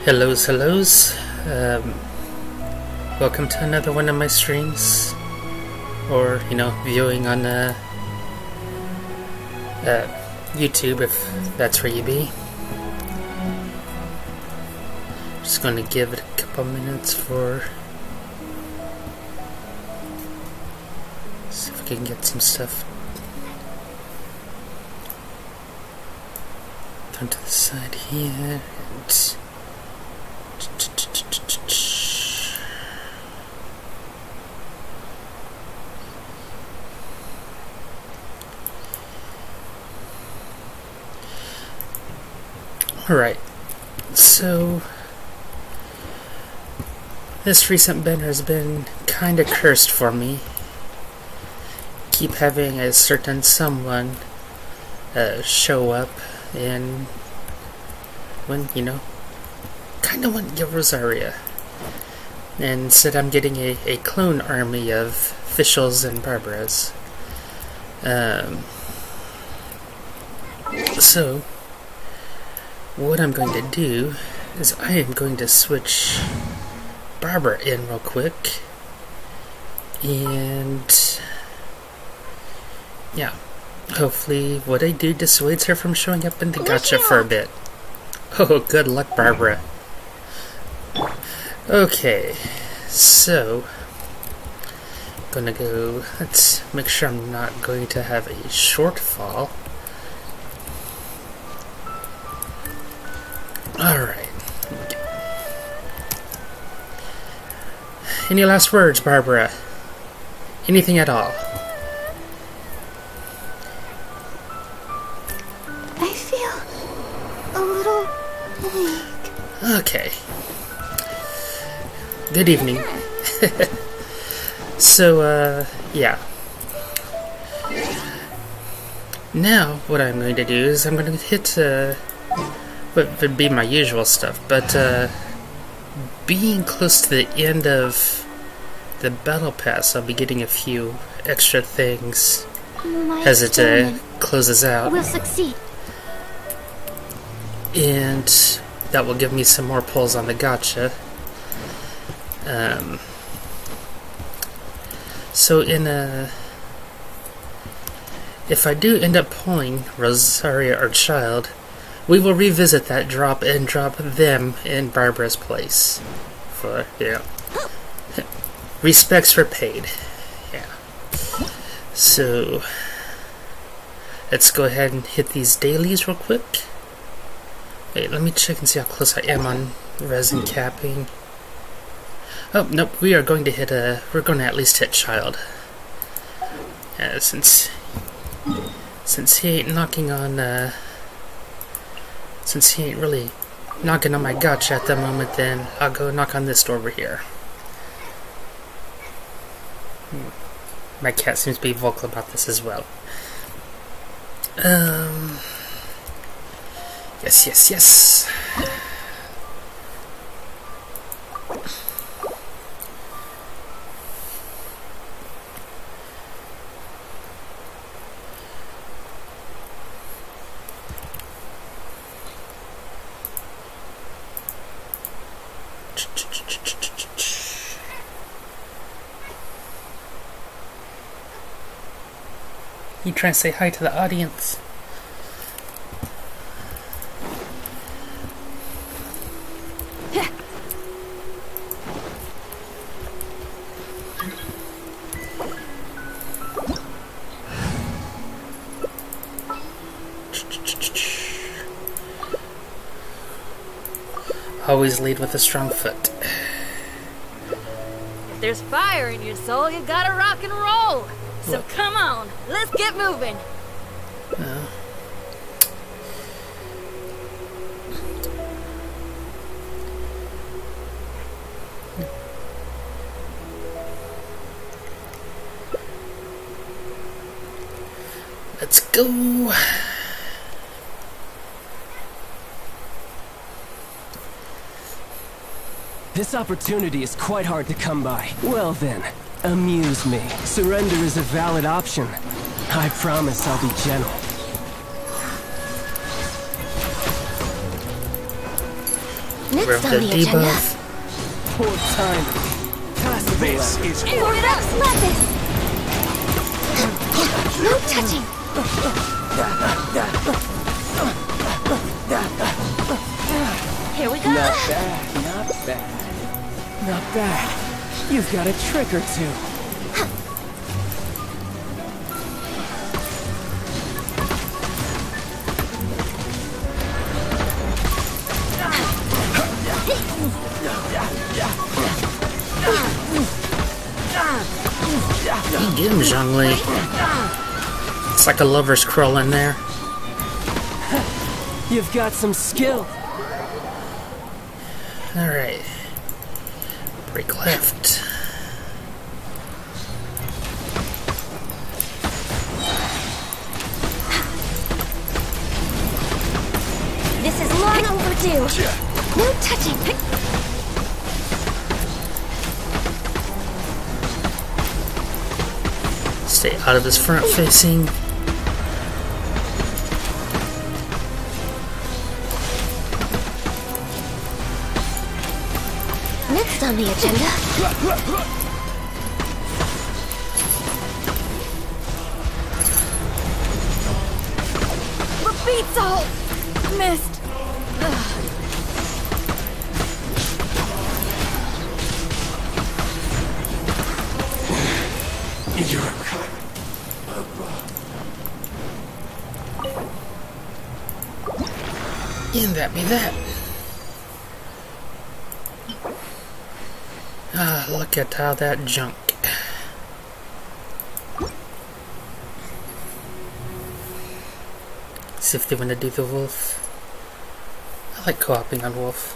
Hellos. Welcome to another one of my streams, or viewing on YouTube if that's where you be. Just going to give it a couple minutes for see if we can get some stuff turned to the side here. And alright, so this recent bend has been kinda cursed for me. Keep having a certain someone show up and when, kinda want to get Rosaria. And instead I'm getting a clone army of Fischls and Barbaras. So what I'm going to do is I am going to switch Barbara in real quick, and yeah, hopefully what I do dissuades her from showing up in the gacha for a bit. Oh, good luck, Barbara. Okay, so gonna go, let's make sure I'm not going to have a shortfall. Alright. Any last words, Barbara? Anything at all? I feel a little weak. Okay. Good evening. So, yeah. Now, what I'm going to do is I'm going to hit, what would be my usual stuff, but being close to the end of the battle pass, I'll be getting a few extra things as it closes out. We'll succeed. And that will give me some more pulls on the gacha. So if I do end up pulling Rosaria or Child, we will revisit that drop and drop them in Barbara's place. For, respects were paid. Yeah. So, let's go ahead and hit these dailies real quick. Wait, let me check and see how close I am on resin capping. Oh, nope, we are going to hit we're going to at least hit Child. Since he ain't knocking on, since he ain't really knocking on my gacha at the moment, then I'll go knock on this door over here. My cat seems to be vocal about this as well. Yes. You trying to say hi to the audience? Always lead with a strong foot. If there's fire in your soul, you gotta rock and roll. So come on, let's get moving. Let's go. This opportunity is quite hard to come by. Well then, amuse me. Surrender is a valid option. I promise I'll be gentle. Next Remove on the the agenda. debuff. Poor timing. Possible. This is Orthodox Lapis! No touching! Here we go. Not bad, not bad. Not bad. You've got a trick or two. Get him, Zhongli. It's like a lover's quarrel in there. You've got some skill. Alright. Break left. This is long overdue! No touching! Stay out of his front facing. Next on the agenda. Repeat all. Missed. And that be that. Ah, look at all that junk. See if they want to do the wolf. I like co-oping on wolf.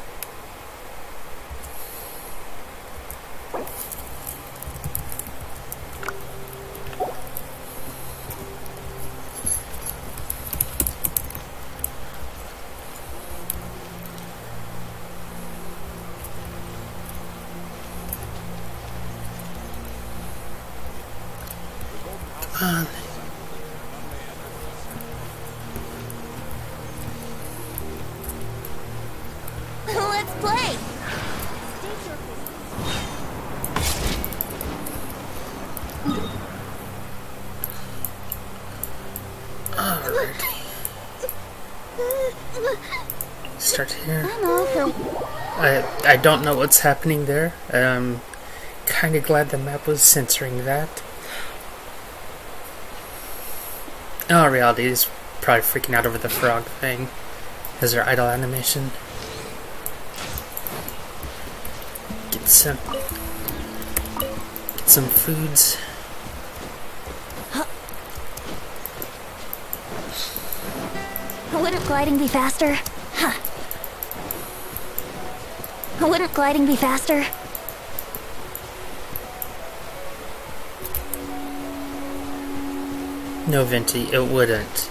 Come on. Let's play! Alrighty. Start here. I'm over. I don't know what's happening there. Kind of glad the map was censoring that. Oh, reality is probably freaking out over the frog thing as their idle animation. Get some foods. Wouldn't gliding be faster? Huh. Wouldn't gliding be faster? No, Venti, it wouldn't.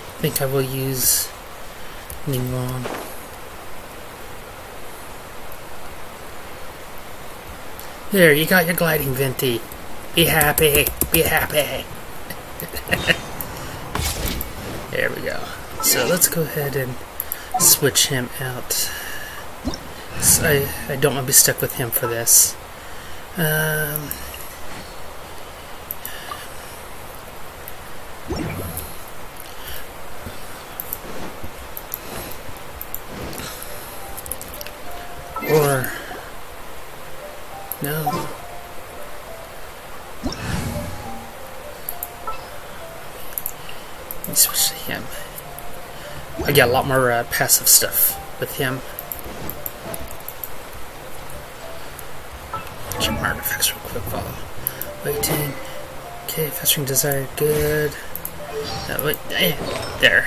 I think I will use Ningguang. There, you got your gliding, Venti. Be happy. Be happy. There we go. So let's go ahead and switch him out. So I don't want to be stuck with him for this. Or no. Let me switch to him. I get a lot more passive stuff with him. Check my artifacts real quick while waiting. Okay, festering desire, good. Wait, there.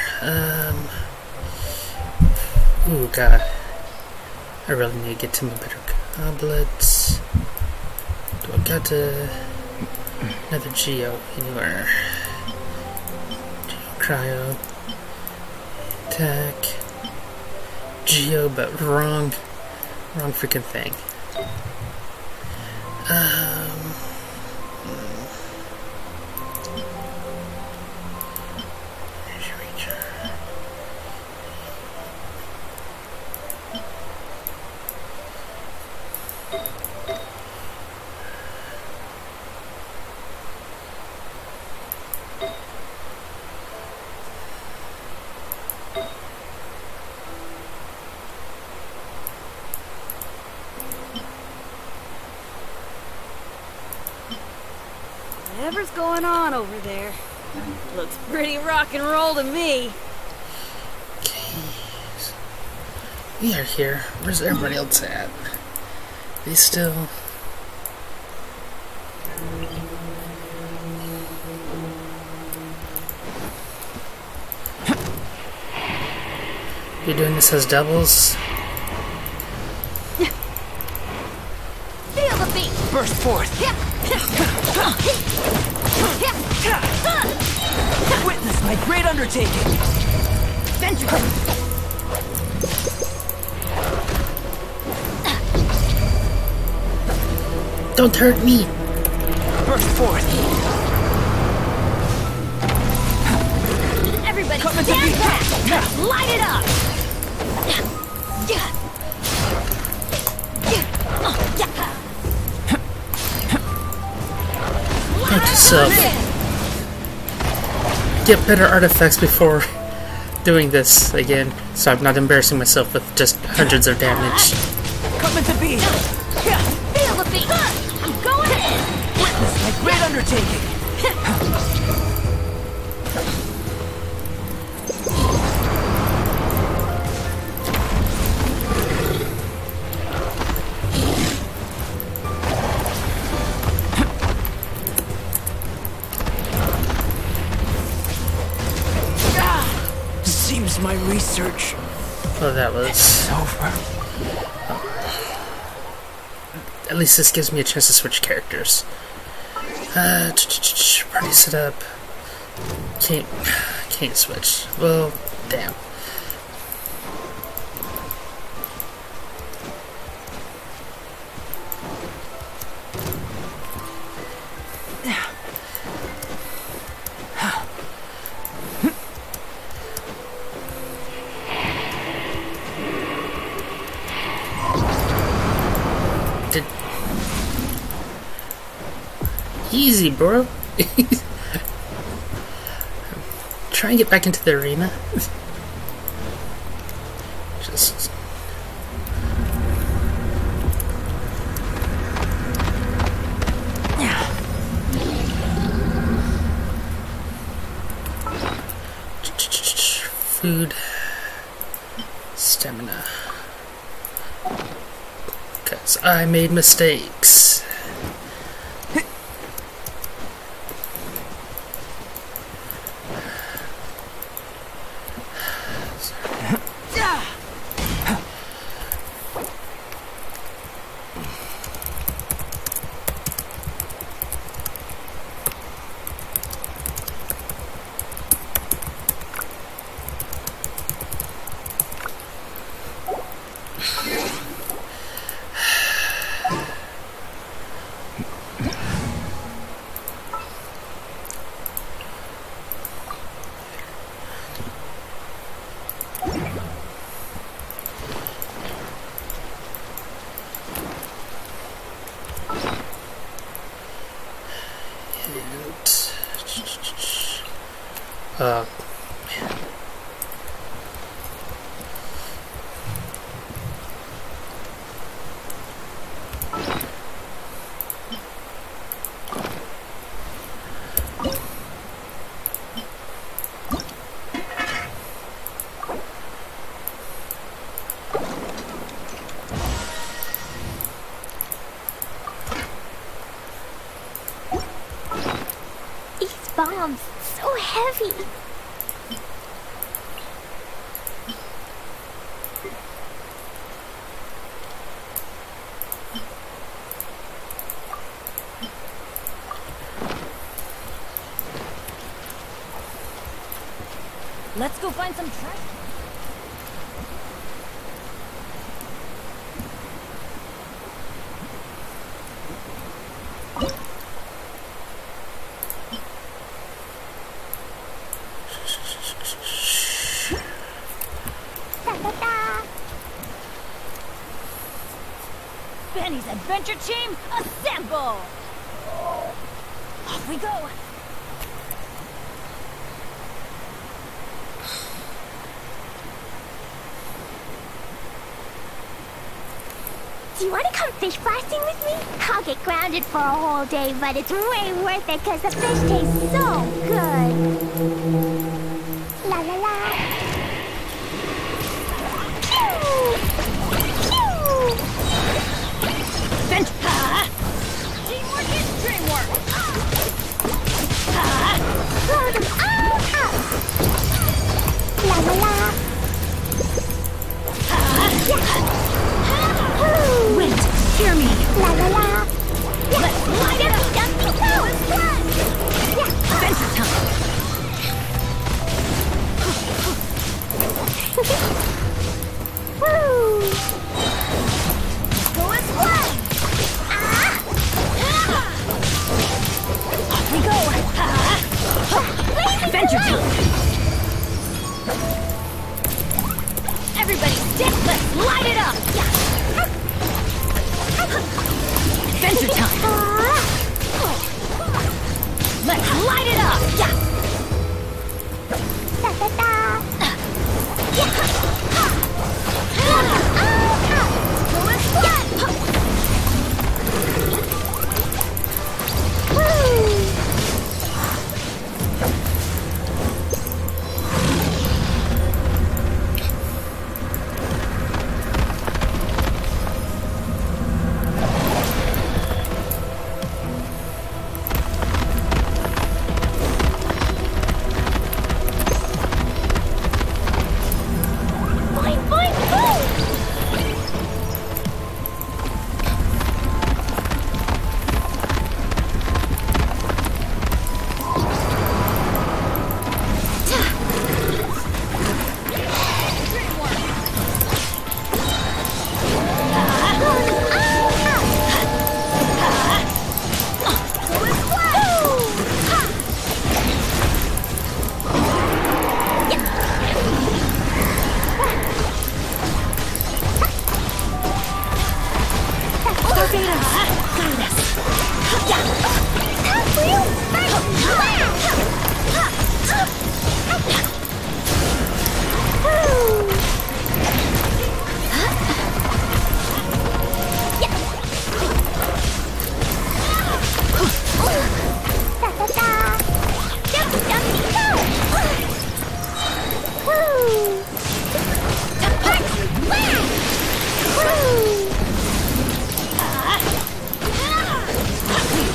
Ooh, God. I really need to get to my better goblets. Do I got another Geo anywhere? Cryo, attack, Geo, but wrong freaking thing. Whatever's going on over there looks pretty rock and roll to me. We are here. Where's everybody else at? They still... You doing this as doubles? Feel the beat! Burst forth! Witness my great undertaking! Vengeance! Don't hurt me! Burst forth! Everybody Come into stand me. back! Light it up! Note to self. Get better artifacts before doing this again, so I'm not embarrassing myself with just hundreds of damage. Come into being! Feel the beat! I'm going in! Witness my great undertaking! Seems my research Well, that was... is over. At least this gives me a chance to switch characters. Party set up. Can't switch. Well, damn. Easy, bro. Try and get back into the arena. Just... Food. Stamina. Because I made mistakes. Man. These bombs, so heavy. Let's go find some trash. Benny's adventure team, assemble! Off we go! Do you want to come fish blasting with me? I'll get grounded for a whole day, but it's way worth it because the fish tastes so good. La la la. Pew! Pew! Bench! Teamwork is dreamwork! Blow them all up. La la la. Wait, hear me! La la la. Let's light it up! Dumpy toes. Adventure time! Woo! Go and play! Off we go! Adventure time! Everybody stick! Let's light it up! Adventure time! Let's light it up! Da da da. Go and play! Boing, boing, boing.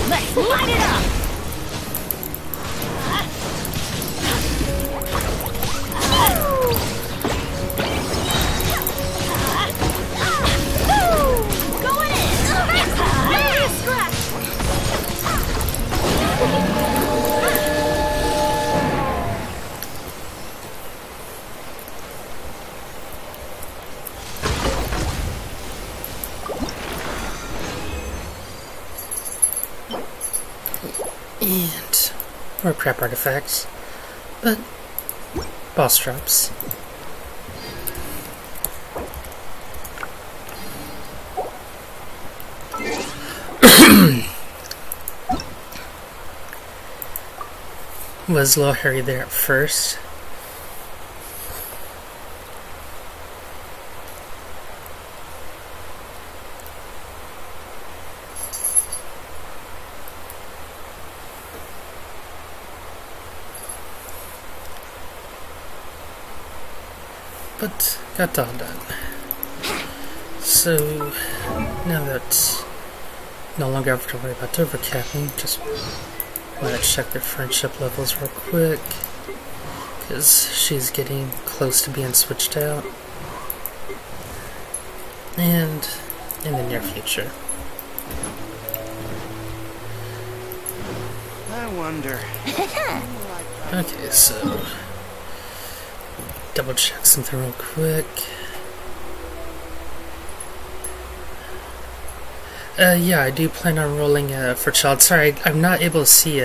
Let's light it up! Going in! Maybe a scratch! And more crap artifacts, but boss drops. Was a little hairy there at first. But got it all done. So now that no longer have to worry about overcapping, just want to check their friendship levels real quick, because she's getting close to being switched out, and in the near future. I wonder. Okay, so double check something real quick. Yeah, I do plan on rolling for Child. Sorry, I'm not able to see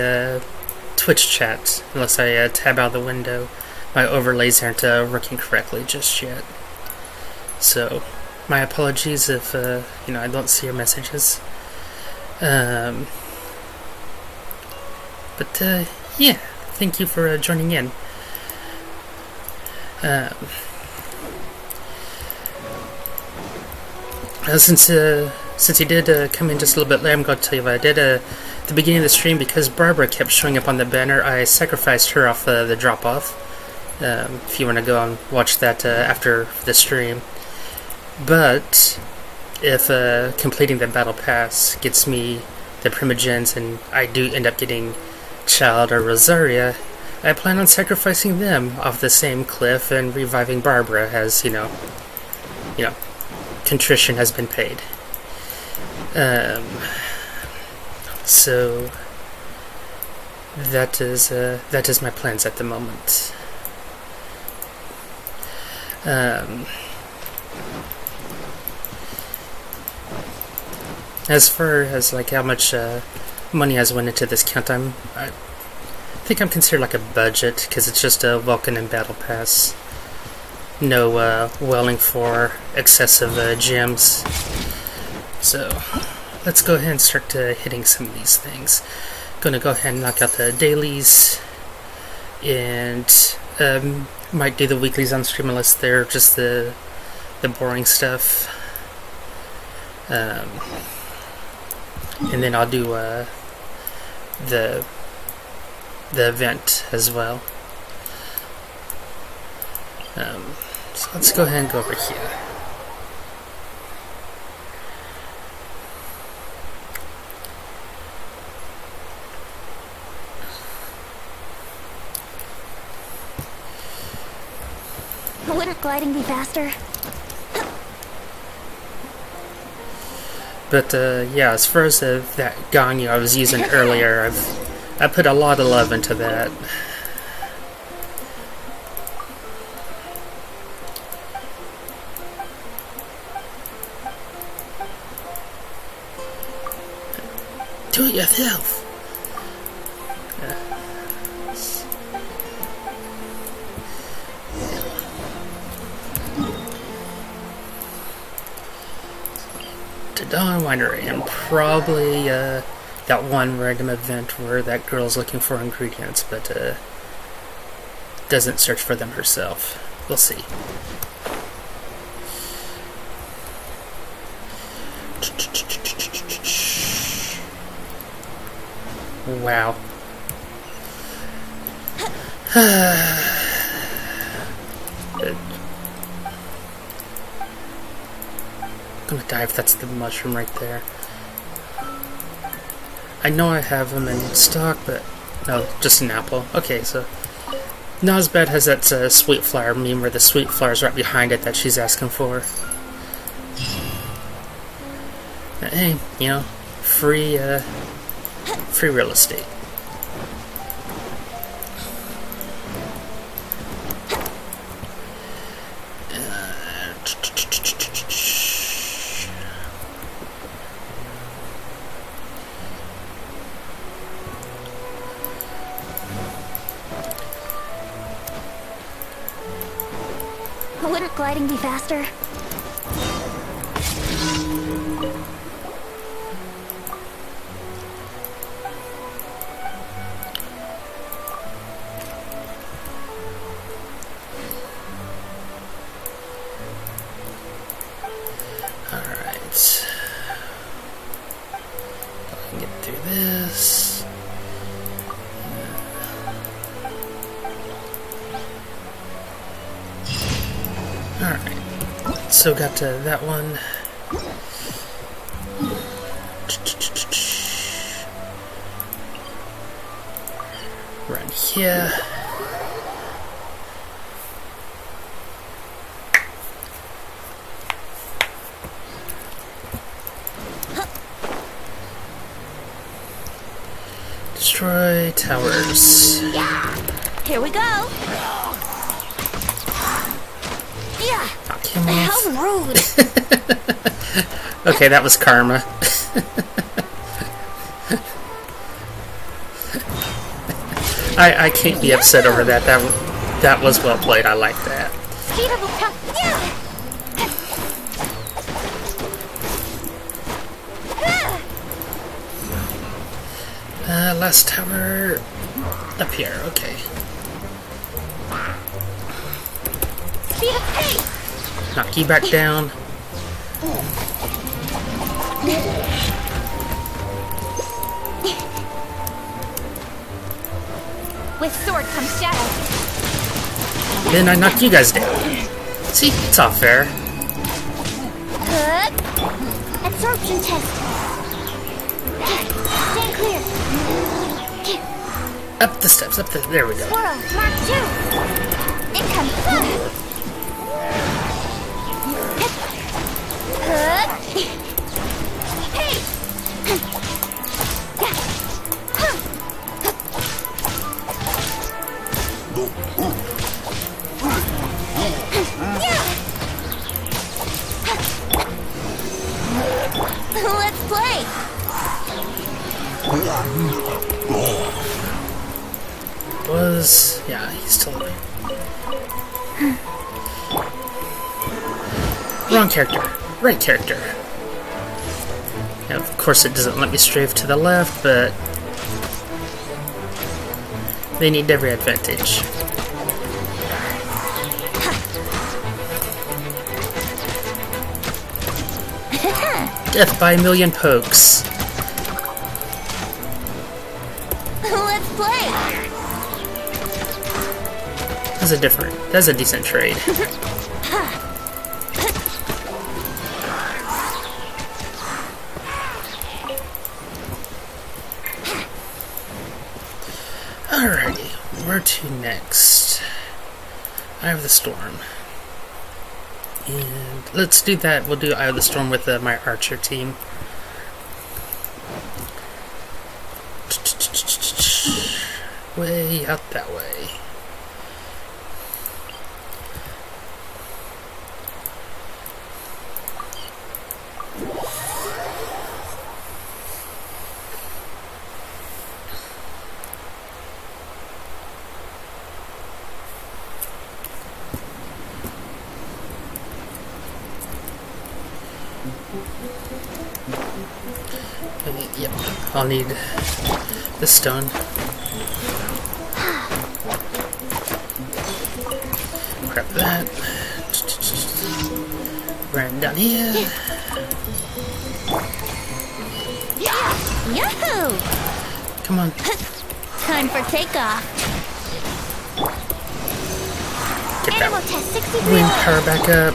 Twitch chat unless I tab out of the window. My overlays aren't working correctly just yet. So, my apologies if, you know, I don't see your messages. But, yeah, thank you for joining in. Since you did come in just a little bit late, I'm going to tell you what I did at the beginning of the stream. Because Barbara kept showing up on the banner, I sacrificed her off the drop-off. If you want to go and watch that after the stream. But if completing the battle pass gets me the Primogens and I do end up getting Child or Rosaria, I plan on sacrificing them off the same cliff and reviving Barbara, as you know, contrition has been paid. So that is my plans at the moment. As far as like how much money has went into this count, I think I'm considered like a budget, because it's just a Vulcan and Battle Pass. No welling for excessive gems. So let's go ahead and start hitting some of these things. Gonna go ahead and knock out the dailies, and might do the weeklies on stream unless they're just the boring stuff. And then I'll do the event as well. So let's go ahead and go over here. Wouldn't gliding be faster? But yeah, as far as that Ganyu I was using earlier, I put a lot of love into that. Do it yourself. Dawn Winery, and probably that one random event where that girl's looking for ingredients but doesn't search for them herself. We'll see. Wow. I'm gonna die if that's the mushroom right there. I know I have them in stock, but no, just an apple. Okay, so Nosbad has that sweet flower meme where the sweet flower's right behind it that she's asking for. Hey, you know, free real estate. Wouldn't gliding be faster? Alright. I can get through this. Alright, so got that one. Right here. Destroy towers. Yeah. Here we go. Yeah. Knock him off. How rude. Okay, that was karma. I can't be upset over that. That was well played. I like that. Speed of attack. Last tower up here. Okay. Speed of pace. Knock you back down. With sword comes shadow. Then I knock you guys down. See, it's all fair. Good. Absorption test. Stand clear. Up the steps, up the. There we go. Swirl. Mark 2. Incoming. Good. Hey. Let's play. Yeah, he's still alive. Wrong character. Right character. Now, of course it doesn't let me strafe to the left, but they need every advantage. Death by a million pokes. Let's play. That's a decent trade. Alrighty, where to next? Eye of the Storm. And let's do that. We'll do Eye of the Storm with my archer team. Way out that way. Yep, I'll need this stone. Grab that. Ran down here. Yahoo! Come on. Time for takeoff. Get Animal that test 63. wind power back up.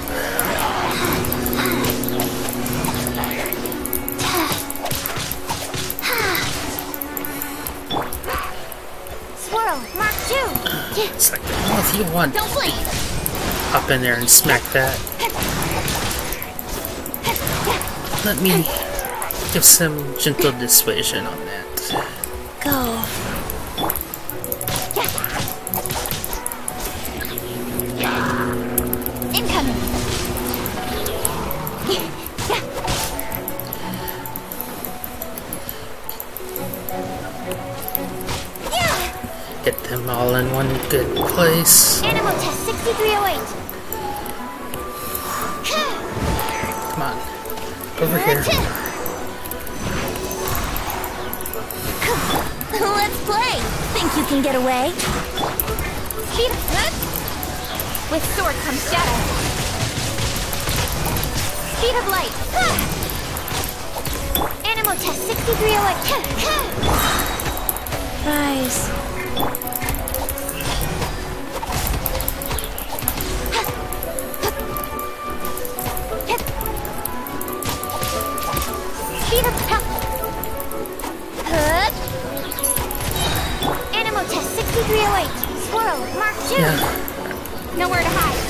Swirl. Mark 2. It's like, well, if you want, Don't blink. hop in there and smack that. Let me give some gentle dissuasion on that. Go. Incoming. Get them all in one good place. Animal test 6308. Come on. Over here. Let's play. Think you can get away? Speed of with sword comes shadow. Speed of light. Animal test 6308. Rise. Speed of Animal test 6308. Swirl. Mark 2. Yeah. Nowhere to hide.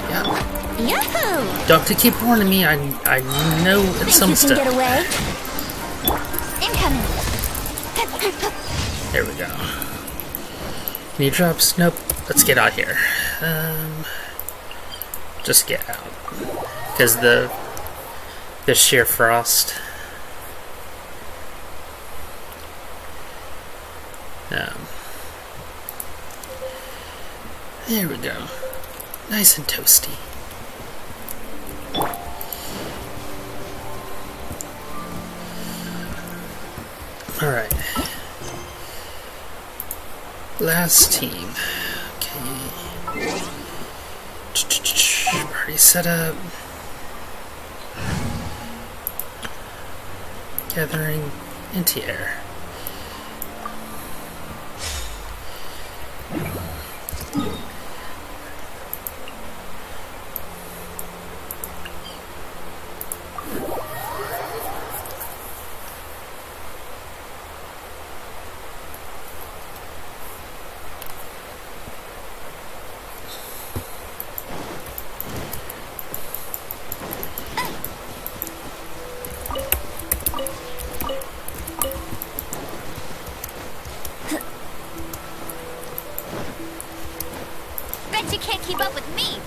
Yeah. Yahoo! Doctor, keep warning me. I know it's Think some you can stuff. get away? Incoming. There we go. Any drops? Nope. Let's get out here. just get out. Because the sheer frost. There we go. Nice and toasty. Alright. Last team. Okay. Party set up. Gathering anti-air. Bet you can't keep up with me.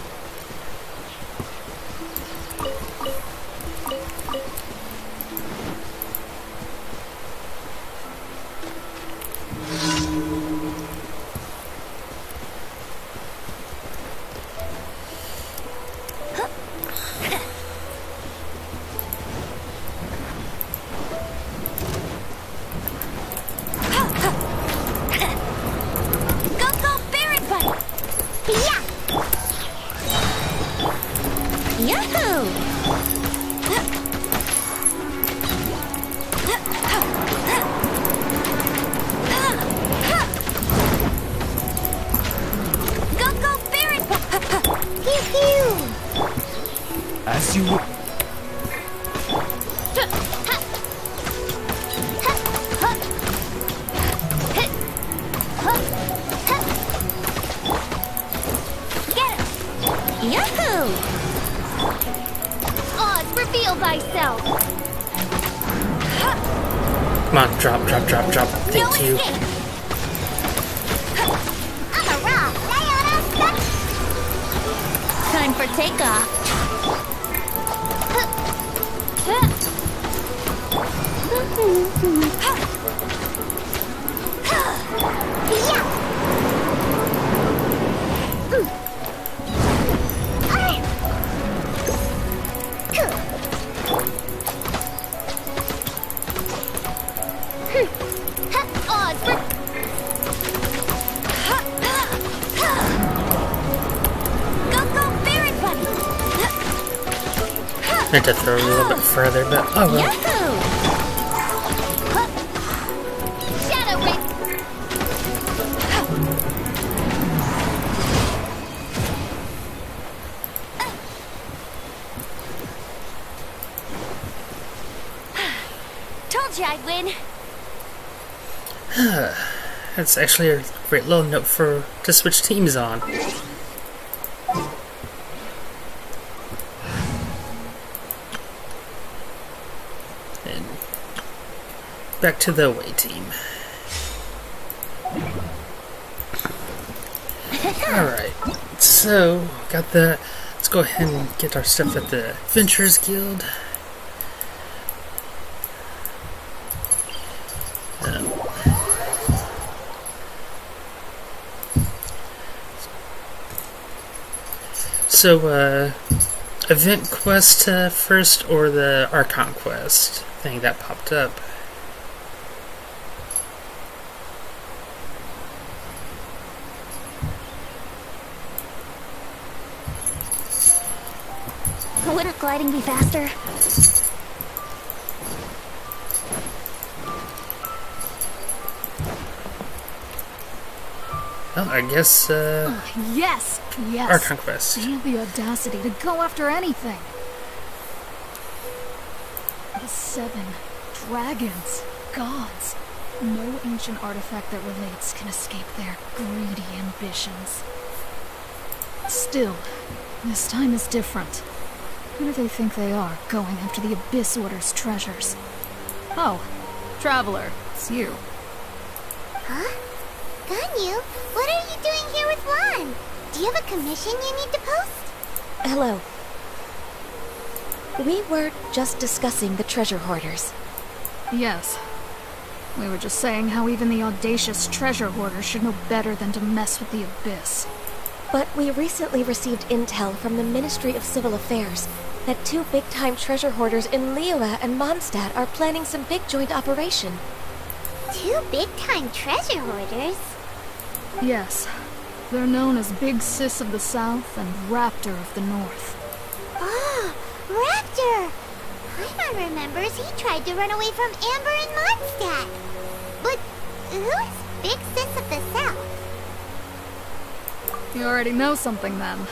As you will. Yahoo! Oz, reveal thyself! Come on, drop. Thank you. Escape. I'm a rock. Time for takeoff. I had to throw a little bit further, but oh well. Shadow Ring. Told you I'd win. That's actually a great little note to switch teams on. And back to the away team. Alright, so got the. Let's go ahead and get our stuff at the Adventurers Guild. So, event quest first, or the Archon quest thing that popped up? Wouldn't gliding be faster? Well, I guess, Yes! Archon quest. They have the audacity to go after anything. The 7 dragons, gods. No ancient artifact that relates can escape their greedy ambitions. Still, this time is different. Who do they think they are, going after the Abyss Order's treasures? Oh, Traveler, it's you. Huh? Ganyu, what are you doing here with Lan? Do you have a commission you need to post? Hello. We were just discussing the treasure hoarders. Yes. We were just saying how even the audacious treasure hoarders should know better than to mess with the Abyss. But we recently received intel from the Ministry of Civil Affairs that two big-time treasure hoarders in Liyue and Mondstadt are planning some big joint operation. Two big-time treasure hoarders? Yes. They're known as Big Sis of the South and Raptor of the North. Oh, Raptor! Paimon remembers he tried to run away from Amber and Mondstadt. But who is Big Sis of the South? You already know something then.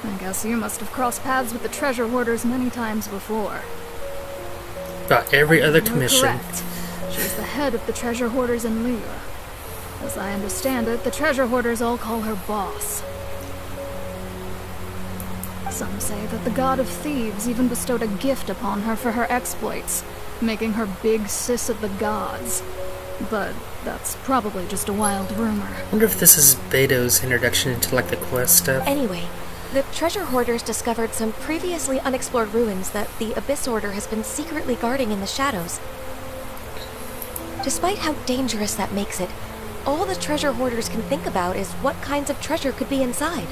I guess you must have crossed paths with the treasure hoarders many times before. About every other You're commission. correct. She's the head of the treasure hoarders in Liyue. As I understand it, the treasure hoarders all call her boss. Some say that the god of thieves even bestowed a gift upon her for her exploits, making her Big Sis of the gods. But that's probably just a wild rumor. I wonder if this is Beto's introduction into like the quest stuff. Anyway, the treasure hoarders discovered some previously unexplored ruins that the Abyss Order has been secretly guarding in the shadows. Despite how dangerous that makes it, all the treasure hoarders can think about is what kinds of treasure could be inside.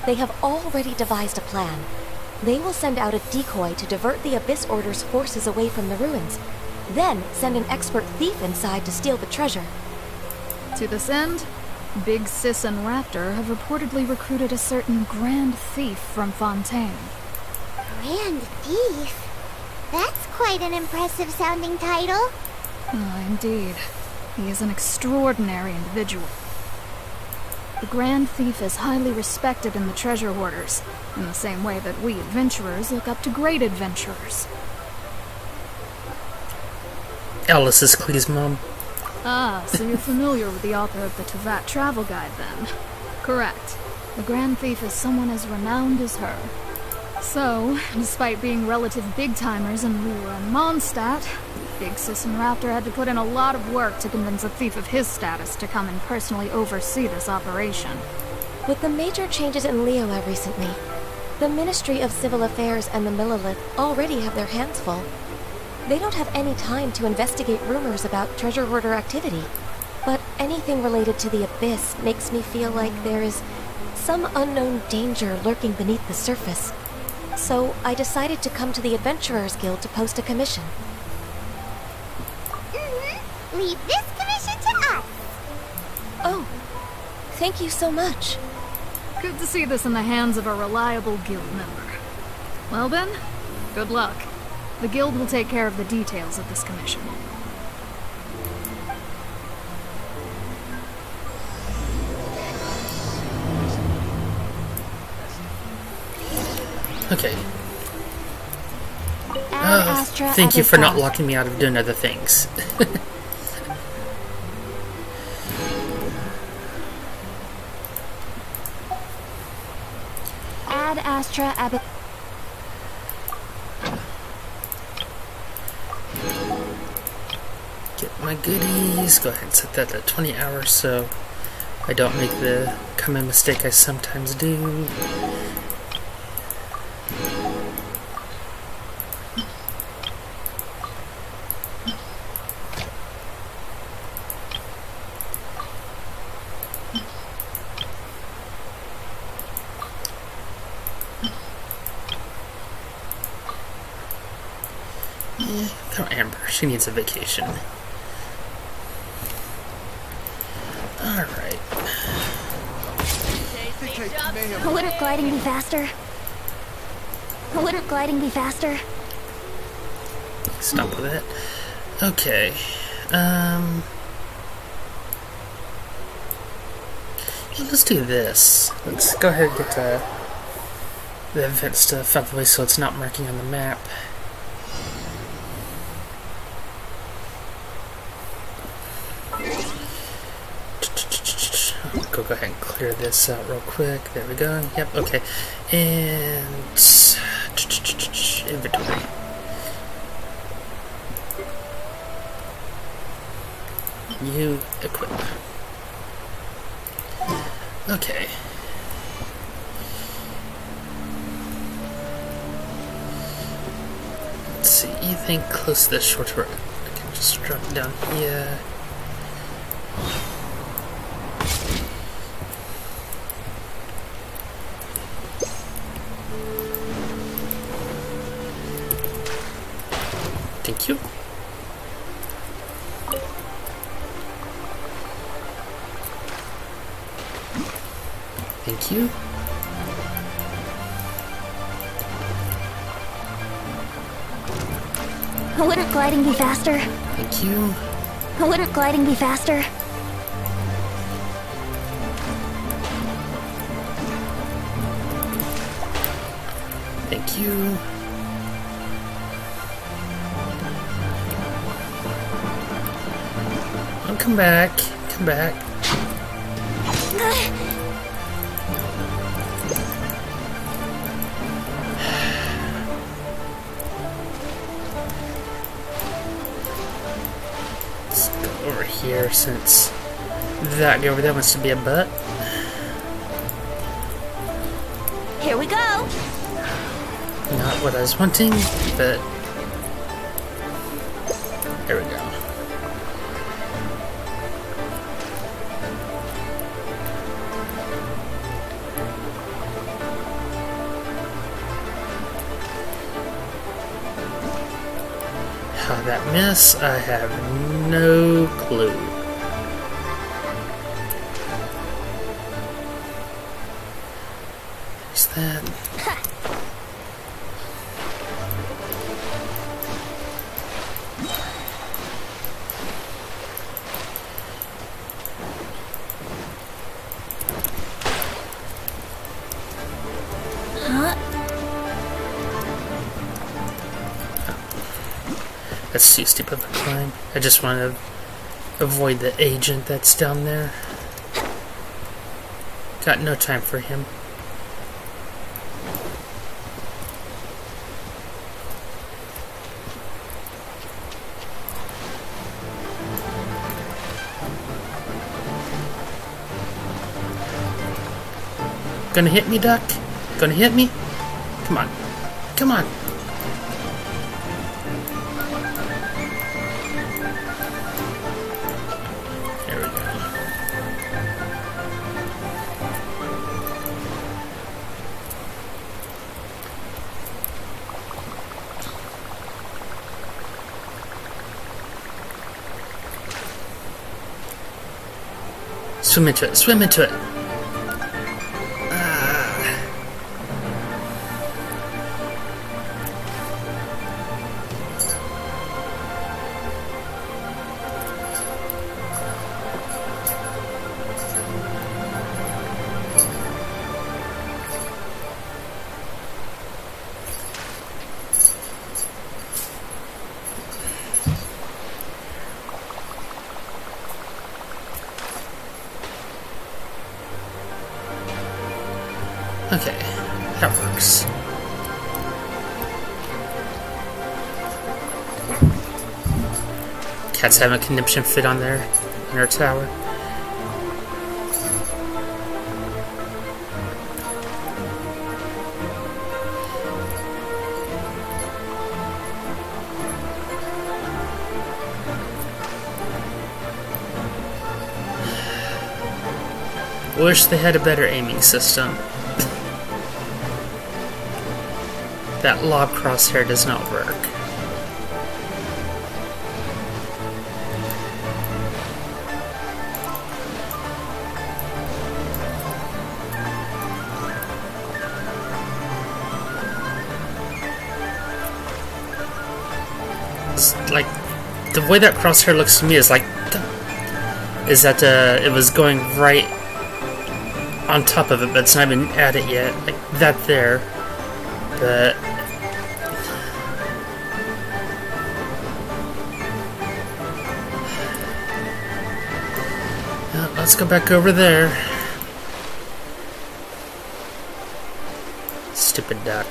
They have already devised a plan. They will send out a decoy to divert the Abyss Order's forces away from the ruins, then send an expert thief inside to steal the treasure. To this end, Big Sis and Raptor have reportedly recruited a certain Grand Thief from Fontaine. Grand Thief? That's quite an impressive sounding title. Ah, indeed. He is an extraordinary individual. The Grand Thief is highly respected in the treasure hoarders, in the same way that we adventurers look up to great adventurers. Alice is Clee's mom. Ah, so you're familiar with the author of the Teyvat Travel Guide, then? Correct. The Grand Thief is someone as renowned as her. So, despite being relative big-timers in Liyue and Mondstadt, Big Sis and Raptor had to put in a lot of work to convince a thief of his status to come and personally oversee this operation. With the major changes in Liyue recently, the Ministry of Civil Affairs and the Millelith already have their hands full. They don't have any time to investigate rumors about treasure hoarder activity. But anything related to the Abyss makes me feel like there is some unknown danger lurking beneath the surface. So I decided to come to the Adventurers Guild to post a commission. Leave this commission to us. Oh, thank you so much. Good to see this in the hands of a reliable guild member. Well then, good luck. The guild will take care of the details of this commission. Okay. Ad Astra Thank you for not Abyss. locking me out of doing other things. Ad Astra Abyss. Get my goodies. Go ahead and set that at 20 hours so I don't make the common mistake I sometimes do. Throw Amber. She needs a vacation. Alright. Would her gliding be faster? Would her gliding be faster? Stop with it. Okay. Let's do this. Let's go ahead and get the event stuff out of the way so it's not marking on the map. Go ahead and clear this out real quick. There we go. Yep, okay. And inventory. You equip. Let's see, anything close to the shore to where I can just drop down here. Thank you. Thank you. Wouldn't gliding be faster? Thank you. Wouldn't gliding be faster? Thank you. Oh, come back. Come back. Let's go over here since that guy over there wants to be a butt. Here we go! Not what I was wanting, but there we go. How that miss, I have no clue. There's that. That's too steep of a climb. I just want to avoid the agent that's down there. Got no time for him. Gonna hit me, duck? Gonna hit me? Come on. Come on. There we go. Swim into it. Swim into it. Okay, that works. Cat's having a conniption fit on there in her tower. Wish they had a better aiming system. That lob crosshair does not work. It's like the way that crosshair looks to me is like that it was going right on top of it, but it's not even at it yet. Like that there, but. Let's go back over there. Stupid duck.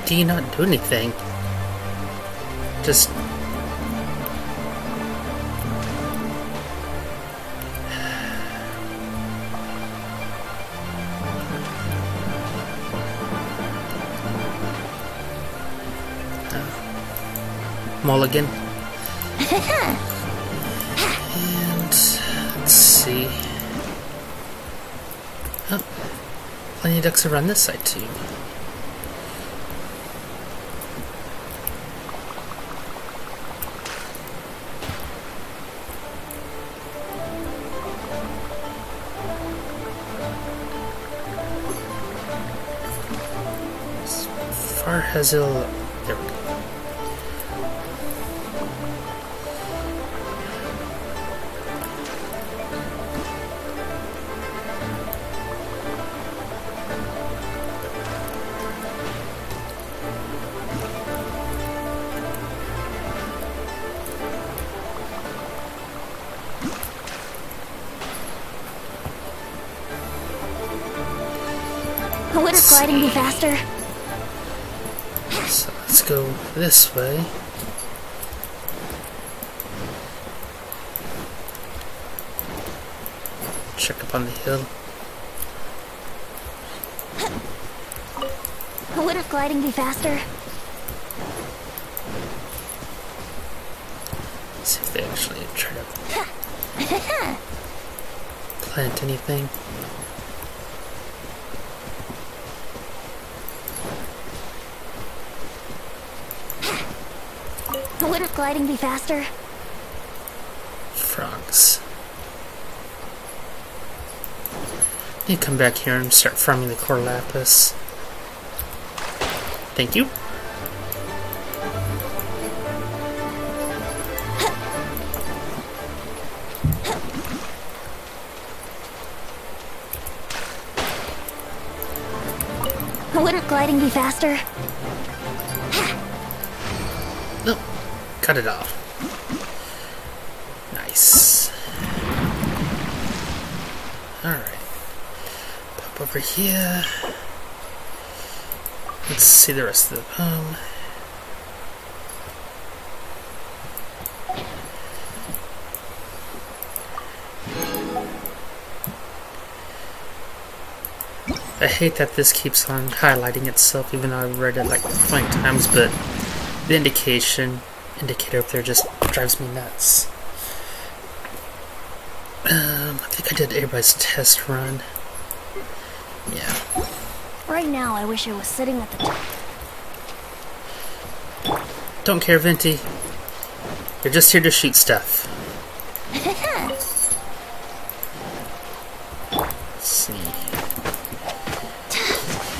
Do you not do anything? Just mulligan. And let's see. Oh, plenty of ducks around this side too. Farhazel. There we go. Would a gliding be faster? So let's go this way. Check up on the hill. Would a gliding be faster? Let's see if they actually try to plant anything. Would gliding be faster? Frogs. Need to come back here and start farming the core lapis. Thank you. Wouldn't gliding be faster? Nope. Cut it off. Nice. Alright. Pop over here. Let's see the rest of the poem. I hate that this keeps on highlighting itself, even though I've read it like 20 times, but the indicator up there just drives me nuts. I think I did everybody's test run. Yeah. Right now, I wish I was sitting at the top. Don't care, Venti. You're just here to shoot stuff. Let's see.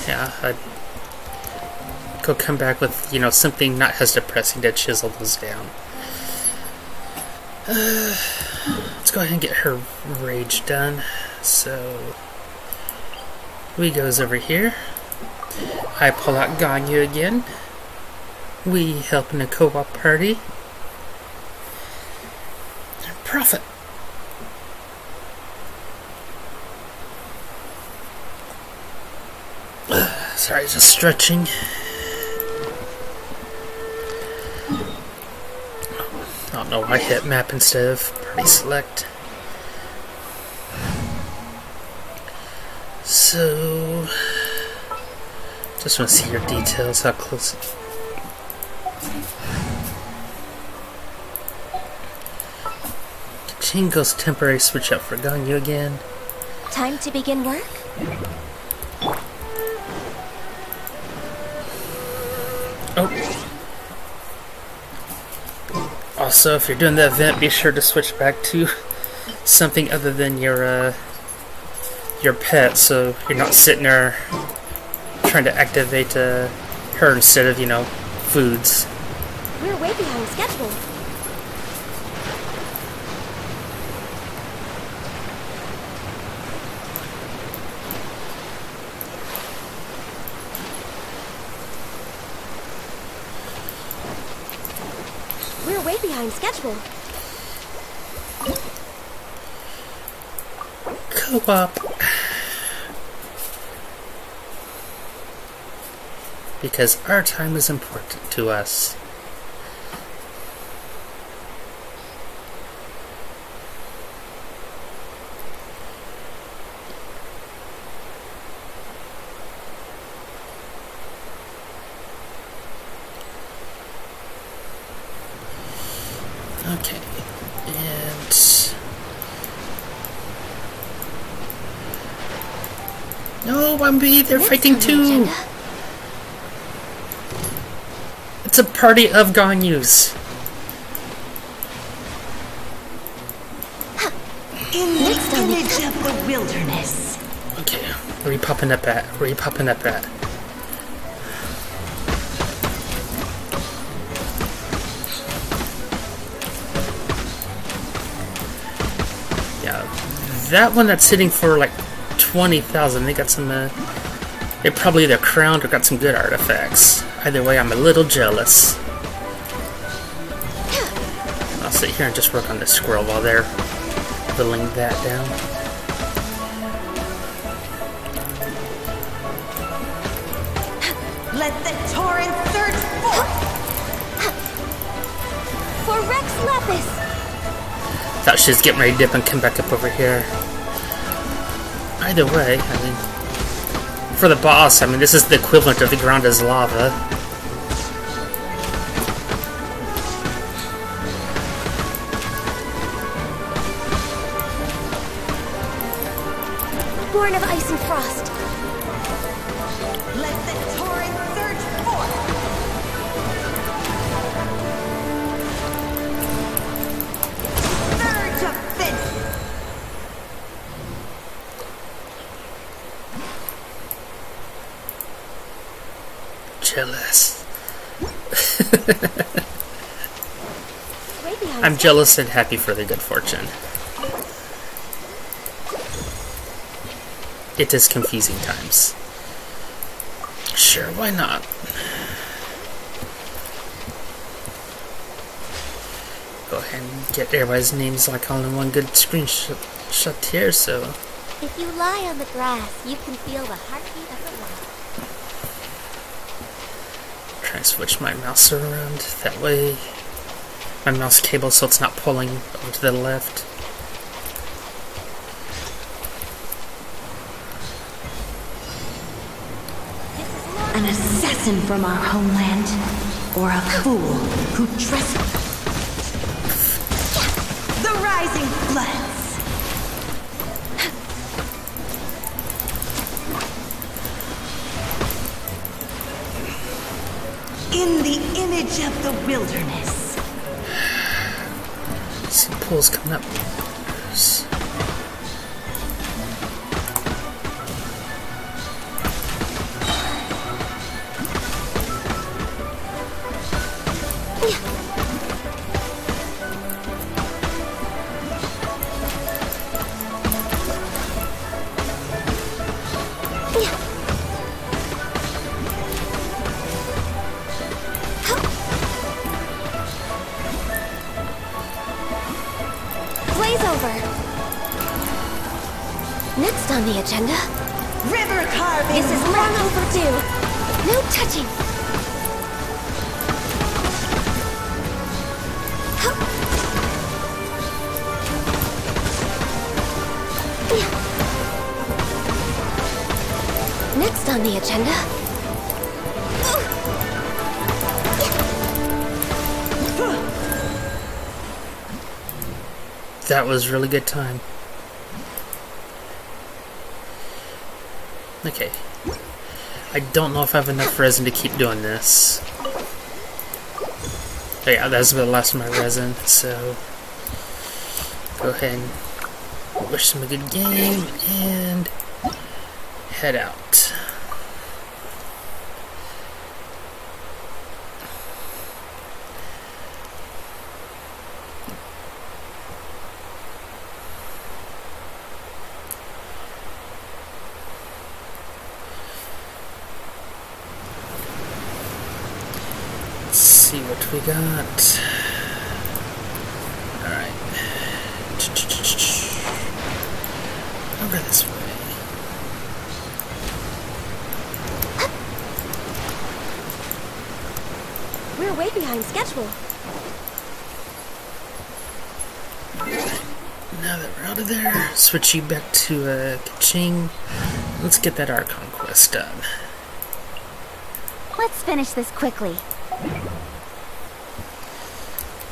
Yeah, I'd go come back with, something not as depressing to chisel those down. Let's go ahead and get her rage done. So, we goes over here. I pull out Ganyu again. We help in a co-op party. And profit. Sorry, just stretching. I don't know why I hit map instead of party select. So, just want to see your details, how close. Jingo's temporary switch up for Ganyu again. Time to begin work? Oh. Also, if you're doing the event, be sure to switch back to something other than your pet, so you're not sitting there trying to activate her instead of, foods. We're way behind schedule. We're way behind schedule. Co-op. Because our time is important to us. Okay, and no, Wambi, they're fighting too. It's a party of Ganyus. In the image of the wilderness. Okay, where are you popping up at? Where are you popping up at? Yeah, that one that's sitting for like 20,000. They got some. They probably either crowned or got some good artifacts. Either way, I'm a little jealous. I'll sit here and just work on this squirrel while they're whittling that down. Let the torrent surge forth! For Rex Lepus! Thought she was getting ready to dip and come back up over here. Either way, I mean, for the boss, I mean, this is the equivalent of the Granda's lava. Born of ice and frost. Let the torrent surge forth! Surge of fist! Jealous. I'm jealous and happy for the good fortune. It is confusing times. Sure, why not? Go ahead and get everybody's names like all in one good screenshot here, so... If you lie on the grass, you can feel the heartbeat of the land. Try and switch my mouse around that way. My mouse cable so it's not pulling over to the left. An assassin from our homeland, or a fool who dresses the rising floods. In the image of the wilderness. Some pools coming up. Next on the agenda, River carving. this is long overdue. No touching. Next on the agenda, That was really good time. Okay. I don't know if I have enough resin to keep doing this. Oh yeah, that's the last of my resin, so go ahead and wish them a good game and head out. Let's see what we got. Alright. Over this way. we're way behind schedule. Now that we're out of there, switch you back to Kaching. Let's get that Archon quest done. Let's finish this quickly.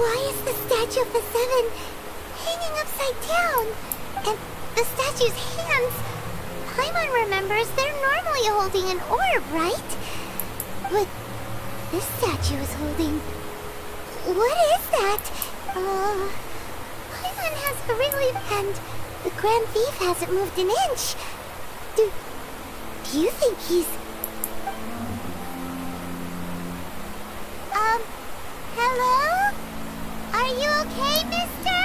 Why is the statue of the Seven hanging upside down? And the statue's hands, Paimon remembers they're normally holding an orb, right? But this statue is holding... What is that? Paimon has a really... And the Grand Thief hasn't moved an inch. Do you think he's... Hello? Are you okay, mister?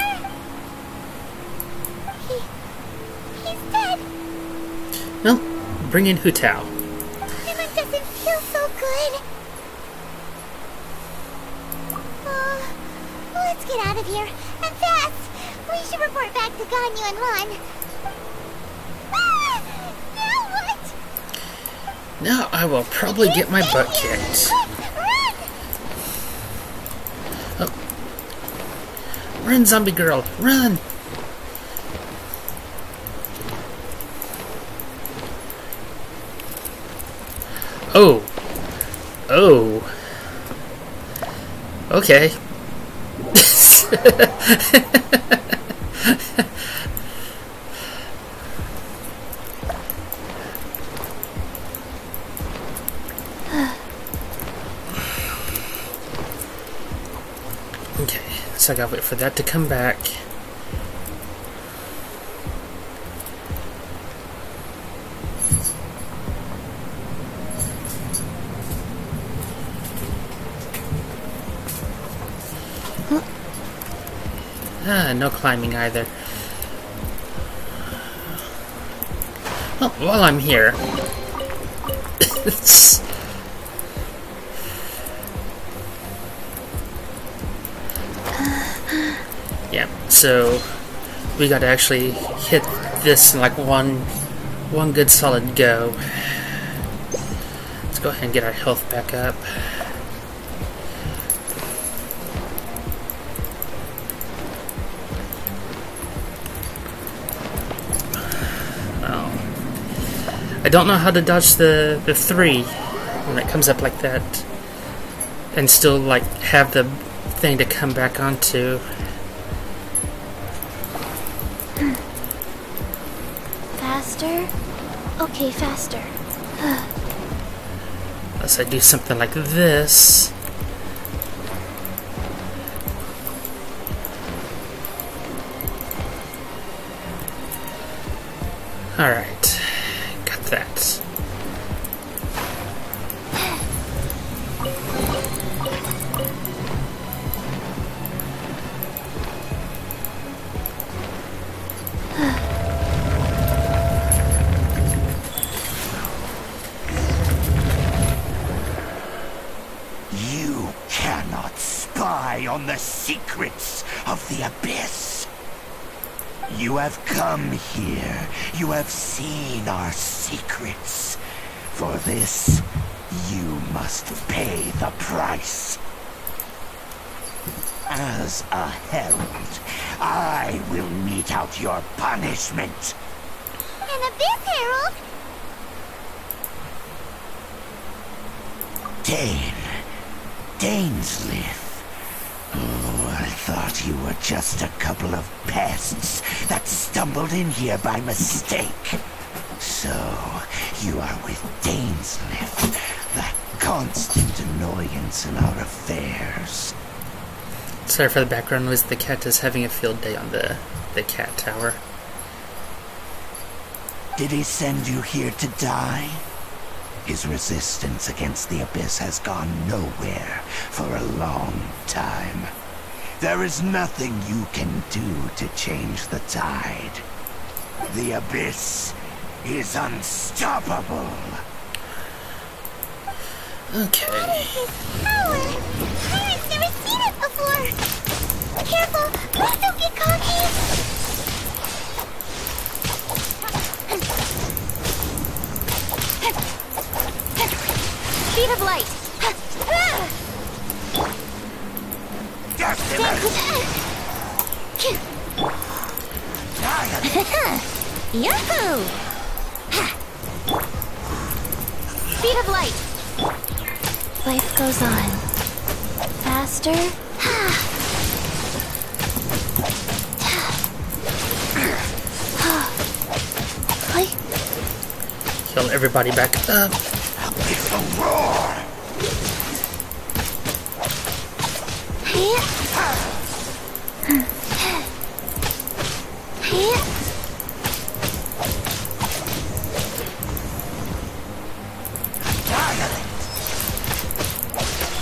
He's dead. Well, bring in Hu Tao. Paimon doesn't feel so good. Let's get out of here, and fast! We should report back to Ganyu and Ron. Now what? Now I will probably get my butt kicked. Run! Run, zombie girl, run! Oh. Oh. Okay. Okay, so I gotta wait for that to come back. No climbing either. Well, while I'm here... yeah, so we gotta actually hit this in like one good solid go. Let's go ahead and get our health back up. I don't know how to dodge the 3 when it comes up like that and still like have the thing to come back onto. Faster? Okay, faster. Unless I do something like this. Alright. That. You cannot spy on the secrets of the Abyss. You have come here. You have seen our secrets. For this, you must pay the price. As a herald, I will mete out your punishment. An Abyss Herald? Dainsleif. Oh, I thought you were just a couple of pests that stumbled in here by mistake. So, you are with Dainsleif, that constant annoyance in our affairs. Sorry for the background noise. The cat is having a field day on the cat tower. Did he send you here to die? His resistance against the Abyss has gone nowhere for a long time. There is nothing you can do to change the tide. The Abyss is unstoppable. Okay. Power! Pirate's never seen it before! Careful! Please don't get cocky! Speed of light! Yahoo! Speed of light! Life goes on. Faster? Heal everybody back up. It's a roar!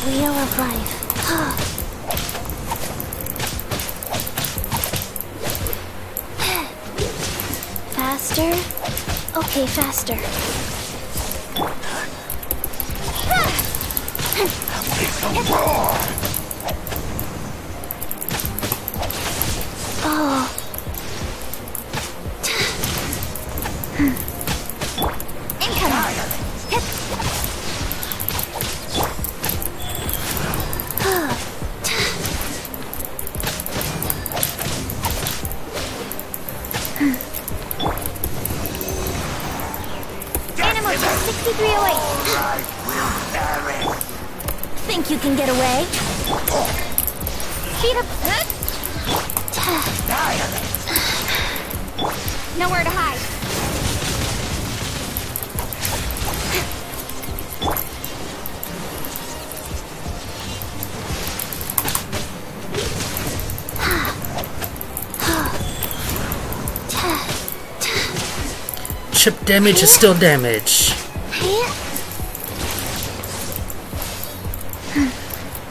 Wheel of life. Faster? Okay, faster. It's a roar! Oh. Animal 6308. Think you can get away? Speed up. Nowhere to hide. Chip damage is still damage.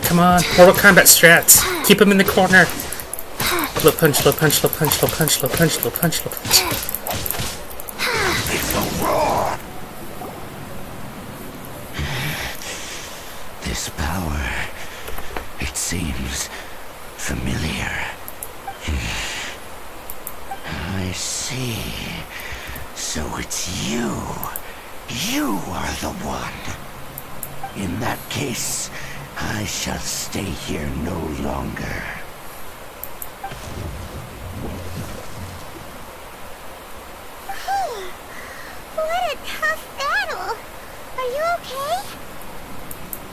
Come on, Mortal Kombat strats. Keep him in the corner. Low punch, low punch, low punch, low punch, low punch, low punch, low punch. It's a roar! This power, it seems familiar. I see. So it's you. You are the one. In that case, I shall stay here no longer. What a tough battle! Are you okay?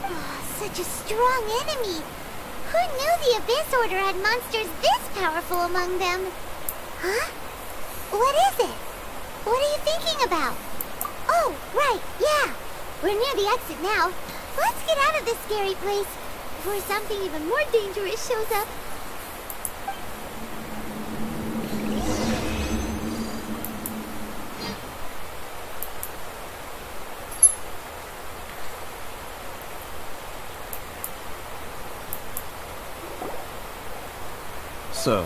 Oh, such a strong enemy! Who knew the Abyss Order had monsters this powerful among them? Huh? What is it? What are you thinking about? Oh, right, yeah! We're near the exit now. Let's get out of this scary place before something even more dangerous shows up. So,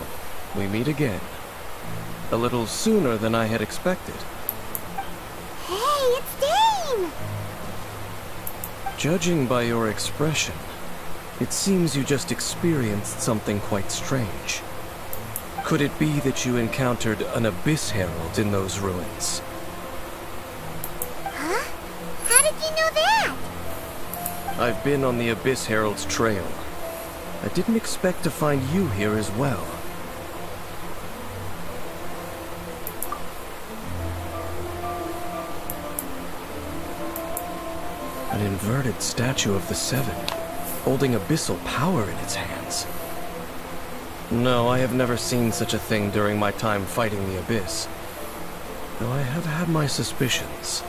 we meet again. A little sooner than I had expected. Hey, it's Dane! Judging by your expression, it seems you just experienced something quite strange. Could it be that you encountered an Abyss Herald in those ruins? Huh? How did you know that? I've been on the Abyss Herald's trail. I didn't expect to find you here as well. An inverted statue of the Seven, holding abyssal power in its hands. No, I have never seen such a thing during my time fighting the Abyss. Though I have had my suspicions.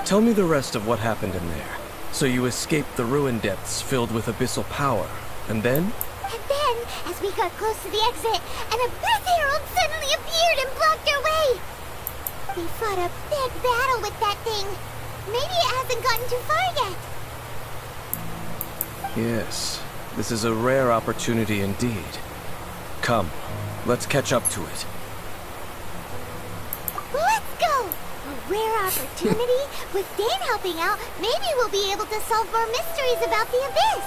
Tell me the rest of what happened in there. So you escaped the ruin depths filled with abyssal power, and then? And then, as we got close to the exit, an Abyss Herald suddenly appeared and blocked our way! We fought a big battle with that thing. Maybe it hasn't gotten too far yet. Yes, this is a rare opportunity indeed. Come, let's catch up to it. Let's go! A rare opportunity? With Dane helping out, maybe we'll be able to solve more mysteries about the Abyss!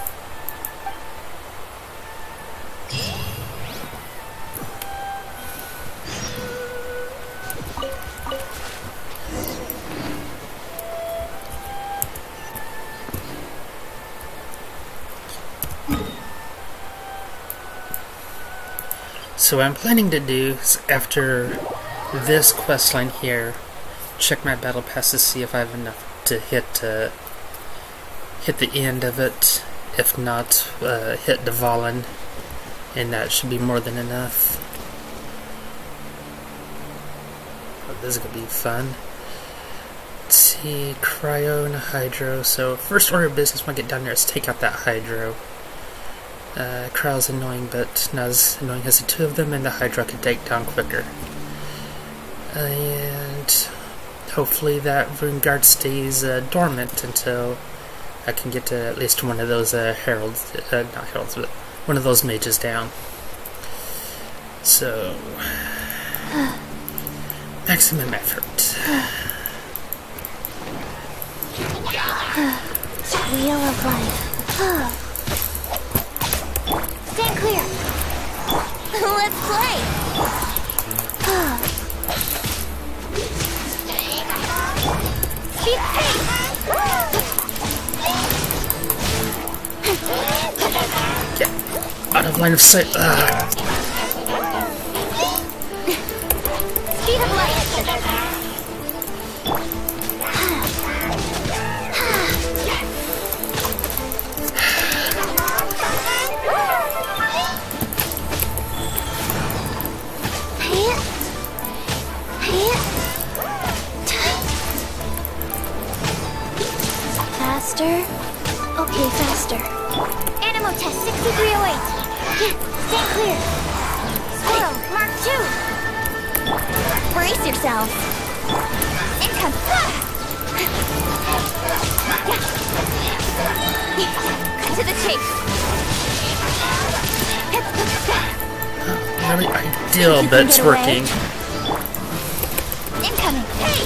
So what I'm planning to do is, after this questline here, check my battle pass to see if I have enough to hit the end of it. If not, hit Dvalin, and that should be more than enough. Oh, this is gonna be fun. Let's see, Cryo and Hydro. So first order of business when I get down there is take out that Hydro. Cryo's annoying, but not as annoying as the two of them, and the Hydra can take down quicker. And hopefully that Rune Guard stays dormant until I can get to at least one of those heralds, not heralds, but one of those mages down. So, maximum effort. Wheel of life. Stand clear. Let's play. Keep pace. Get out of line of sight. Speed of light. Faster? Okay, faster. Animal test 6308. Stand clear. Squirrel, Mark 2. Brace yourselves. Income. Cut to the chase. Really ideal, but it's working. Incoming. Hey!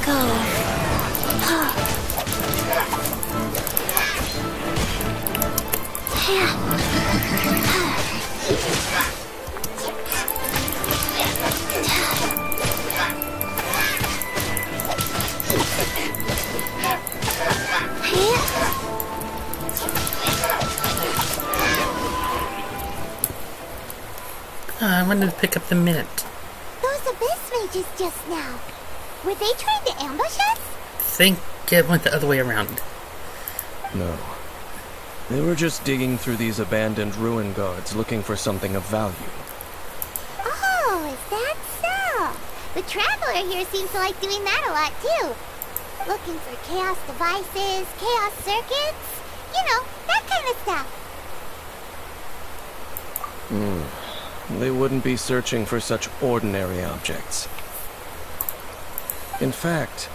Go. I wanted to pick up the mint. Those abyss mages just now. Were they trying to ambush us? Think it went the other way around. No. They were just digging through these abandoned ruin guards looking for something of value. Oh, is that so? The Traveler here seems to like doing that a lot too. Looking for chaos devices, chaos circuits, you know, that kind of stuff. They wouldn't be searching for such ordinary objects. In fact,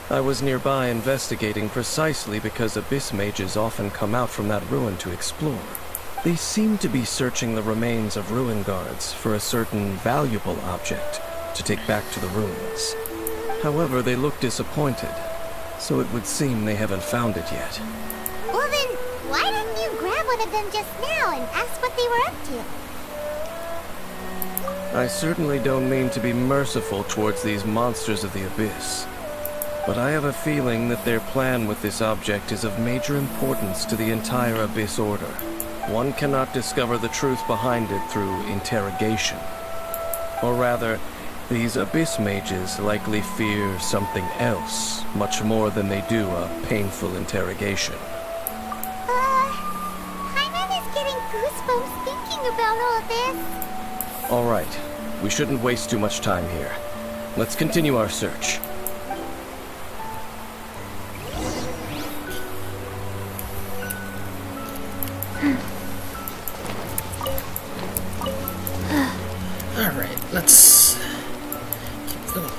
I was nearby investigating precisely because abyss mages often come out from that ruin to explore. They seem to be searching the remains of ruin guards for a certain valuable object to take back to the ruins. However, they look disappointed, so it would seem they haven't found it yet. Well then, why didn't you grab one of them just now and ask what they were up to? I certainly don't mean to be merciful towards these monsters of the abyss, but I have a feeling that their plan with this object is of major importance to the entire Abyss Order. One cannot discover the truth behind it through interrogation. Or rather, these Abyss mages likely fear something else, much more than they do a painful interrogation. Paimon is getting goosebumps thinking about all this. All right, we shouldn't waste too much time here. Let's continue our search. All right, let's keep going.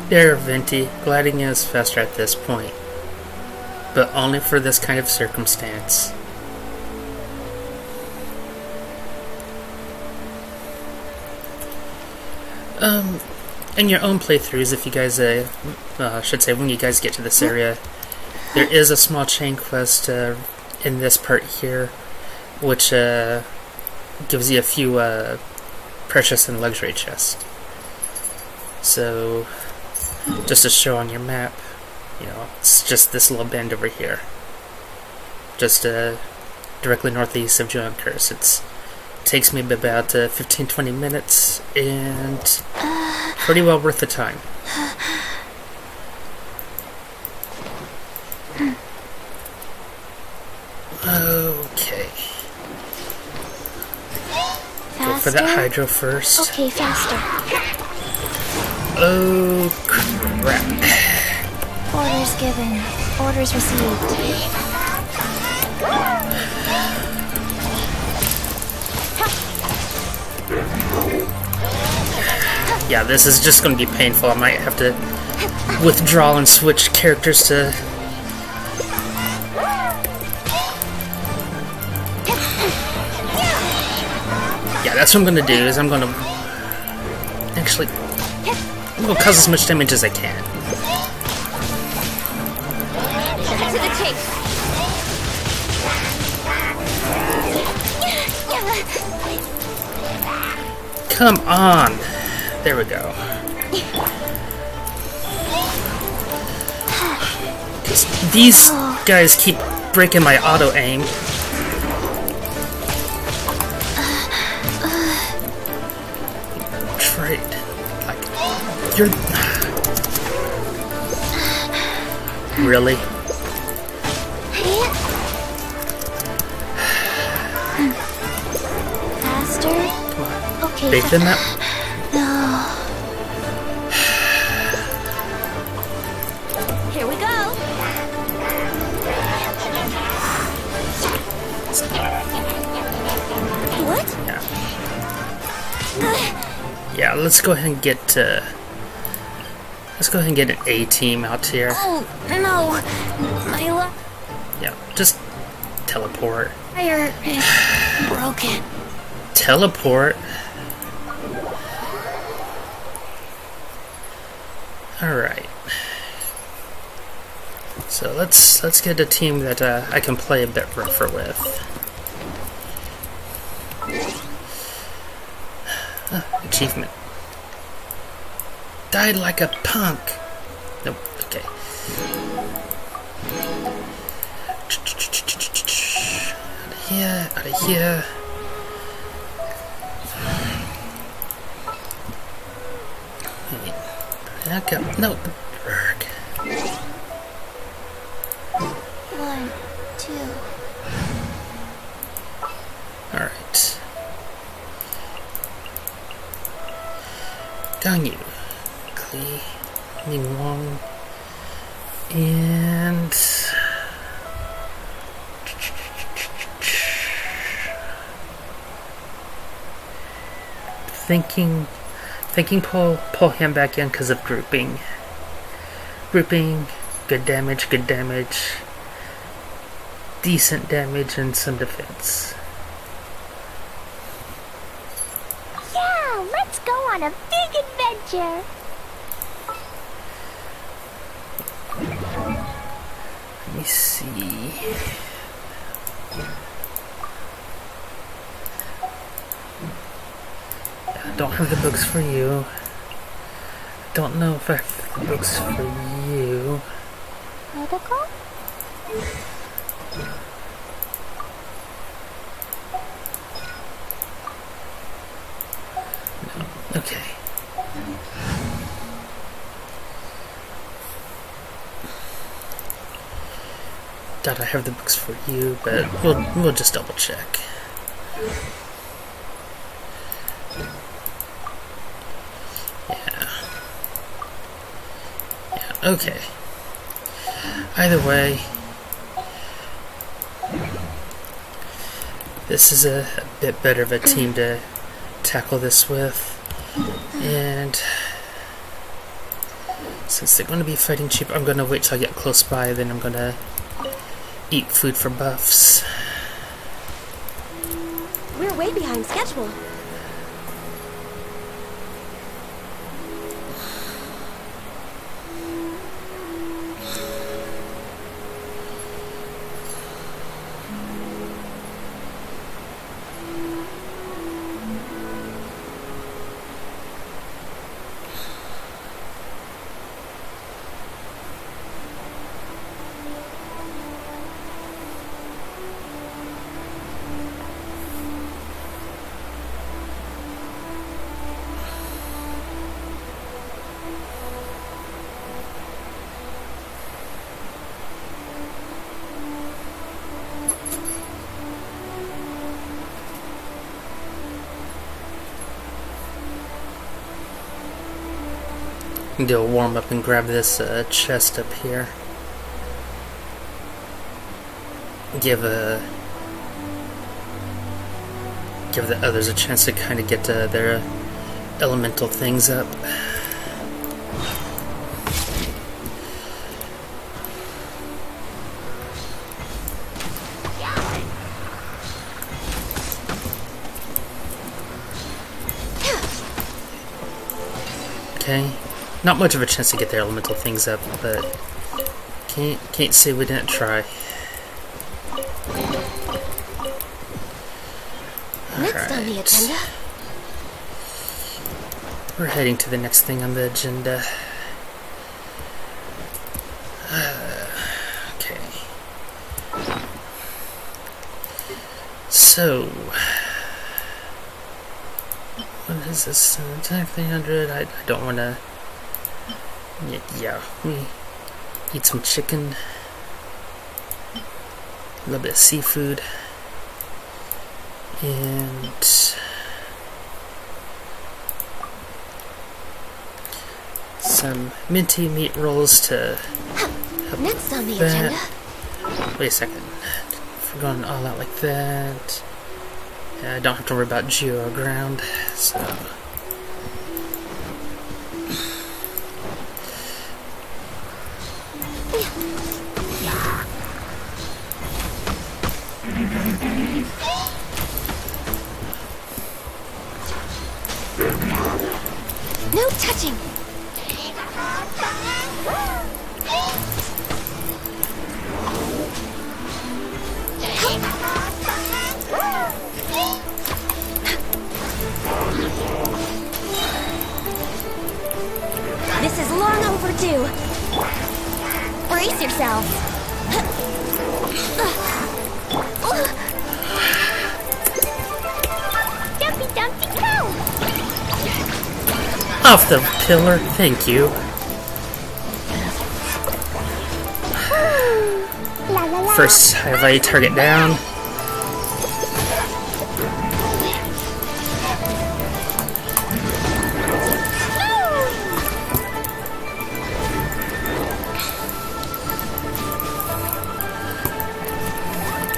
There, Venti, gliding is faster at this point, but only for this kind of circumstance. In your own playthroughs, if you guys, should say when you guys get to this area, there is a small chain quest in this part here, which gives you a few precious and luxury chests. So, just to show on your map, you know, it's just this little bend over here. Just directly northeast of Junkers. It takes me about 15-20 minutes, and pretty well worth the time. Okay. Go for that hydro first. Okay, faster. Oh, crap. Orders given. Orders received. Yeah, this is just going to be painful. I might have to withdraw and switch characters to... Yeah, that's what I'm going to do, is I'm going to... Actually, I'm going to cause as much damage as I can. To the chase. Come on! There we go. 'Cause these guys keep breaking my auto-aim. Trade. Like, you're... Really? Faster. Okay. Bait them up? Here we go. What? Yeah, let's go ahead and get let's go ahead and get an A team out here. Oh no, my Yeah, just teleport. fire is broken. Teleport. All right. So let's get a team that I can play a bit rougher with. Achievement. Died like a punk. Nope. Okay. Out of here. Wait. Back up. No. Berg. 1, 2. All right. Gang Yu, Klee, Ning Wong, and thinking pull him back in because of grouping. Grouping, good damage, decent damage, and some defense. Yeah, let's go on a big adventure. Let me see. I don't have the books for you. Don't know if I have the books for you. Protocol? Okay. Doubt I have the books for you, but we'll just double check. Yeah. Okay. Either way, this is a bit better of a team to tackle this with. And since they're going to be fighting cheap, I'm going to wait till I get close by, then I'm going to eat food for buffs. We're way behind schedule. do a warm up and grab this chest up here. Give the others a chance to kind of get their elemental things up. Okay, not much of a chance to get their elemental things up, but can't say we didn't try. Next on the agenda. We're heading to the next thing on the agenda. Okay. So, what is this? Attack 300. I don't want to. Yeah, we eat some chicken, a little bit of seafood, and some minty meat rolls to help. Next on the that. agenda. Wait a second. If we're going all out like that, I don't have to worry about geo ground, so. No touching. This is long overdue. Brace yourselves. Dumpy Dumpty go! Off the pillar, thank you. La la la. First high value target down.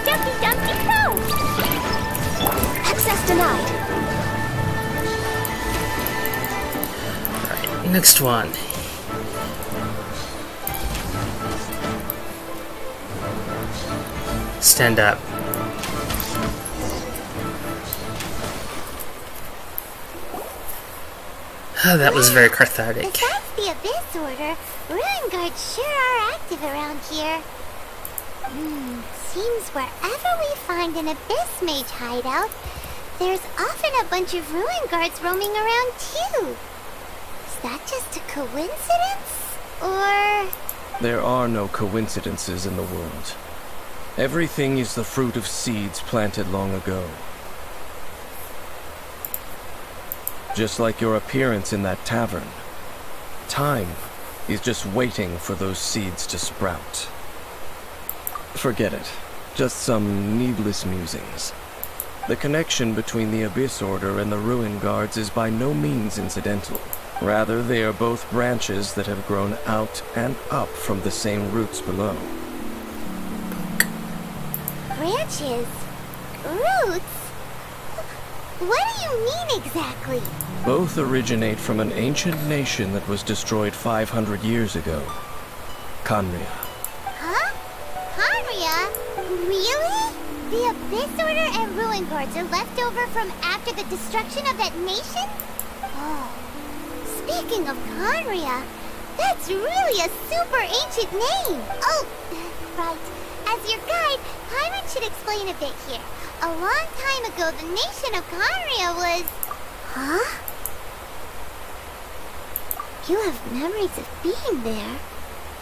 Dumpy Dumpty go! Access denied. Alright, next one. Stand up. Oh, that was very cathartic. Besides the Abyss Order, Ruin Guards sure are active around here. Seems wherever we find an Abyss Mage hideout, there's often a bunch of Ruin Guards roaming around too. Is that just a coincidence? Or... There are no coincidences in the world. Everything is the fruit of seeds planted long ago. Just like your appearance in that tavern, time is just waiting for those seeds to sprout. Forget it. Just some needless musings. The connection between the Abyss Order and the Ruin Guards is by no means incidental. Rather, they are both branches that have grown out and up from the same roots below. branches? Roots? What do you mean exactly? Both originate from an ancient nation that was destroyed 500 years ago. Khaenri'ah. Huh? Khaenri'ah? Really? The Abyss Order and Ruin Guards are left over from after the destruction of that nation? Oh. Speaking of Khaenri'ah, that's really a super ancient name! Oh, right. As your guide, Paimon should explain a bit here. A long time ago, the nation of Khaenri'ah was... Huh? You have memories of being there.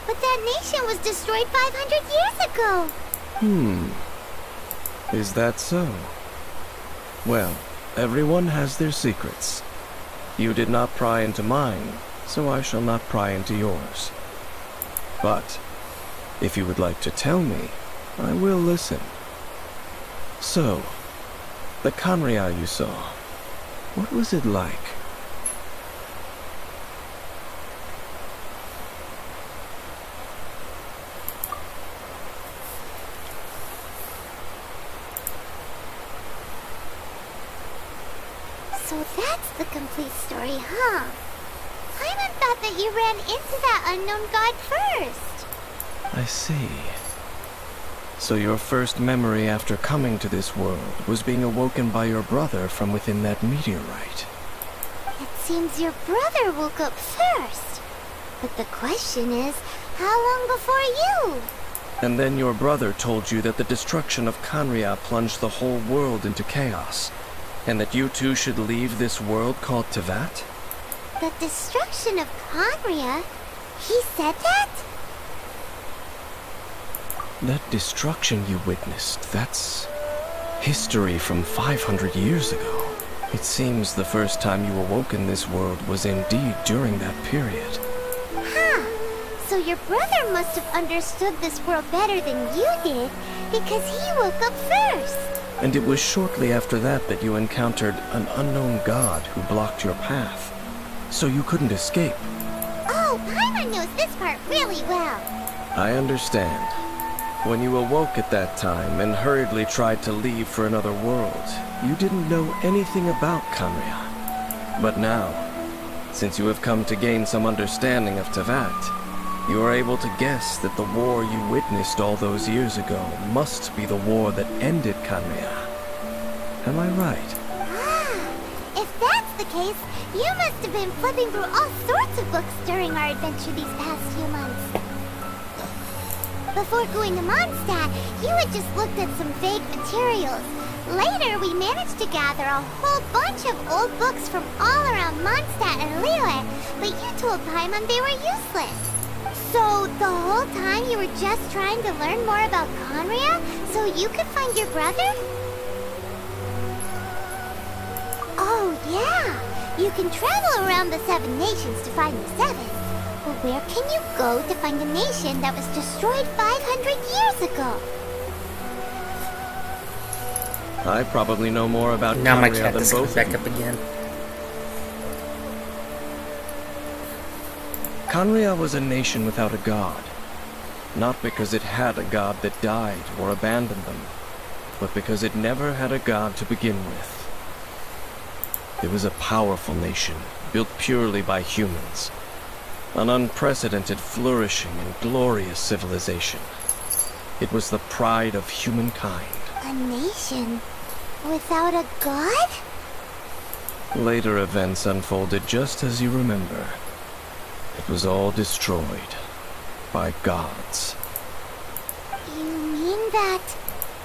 But that nation was destroyed 500 years ago! Is that so? Well, everyone has their secrets. You did not pry into mine, so I shall not pry into yours. But, if you would like to tell me, I will listen. So, the Khaenri'ah you saw, what was it like? So that's the complete story, huh? Paimon thought that you ran into that unknown god first. I see. So your first memory after coming to this world was being awoken by your brother from within that meteorite. It seems your brother woke up first. But the question is, how long before you? And then your brother told you that the destruction of Khaenri'ah plunged the whole world into chaos, and that you two should leave this world called Teyvat? The destruction of Khaenri'ah? He said that? That destruction you witnessed, that's history from 500 years ago. It seems the first time you awoke in this world was indeed during that period. Huh. So your brother must have understood this world better than you did, because he woke up first. And it was shortly after that that you encountered an unknown god who blocked your path, so you couldn't escape. Oh, Paimon knows this part really well. I understand. When you awoke at that time and hurriedly tried to leave for another world, you didn't know anything about Khaenri'ah. But now, since you have come to gain some understanding of Teyvat, you are able to guess that the war you witnessed all those years ago must be the war that ended Khaenri'ah. Am I right? If that's the case, you must have been flipping through all sorts of books during our adventure these past few months. Before going to Mondstadt, you had just looked at some vague materials. Later, we managed to gather a whole bunch of old books from all around Mondstadt and Liyue, but you told Paimon they were useless. So, the whole time you were just trying to learn more about Khaenri'ah so you could find your brother? Oh, yeah! You can travel around the 7 nations to find the 7th. But where can you go to find a nation that was destroyed 500 years ago? I probably know more about Now my Khaenri'ah cat than is both back of you. up again. Khaenri'ah was a nation without a god. Not because it had a god that died or abandoned them, but because it never had a god to begin with. It was a powerful nation, built purely by humans. An unprecedented, flourishing, and glorious civilization. It was the pride of humankind. A nation without a god? Later events unfolded just as you remember. It was all destroyed by gods. You mean that...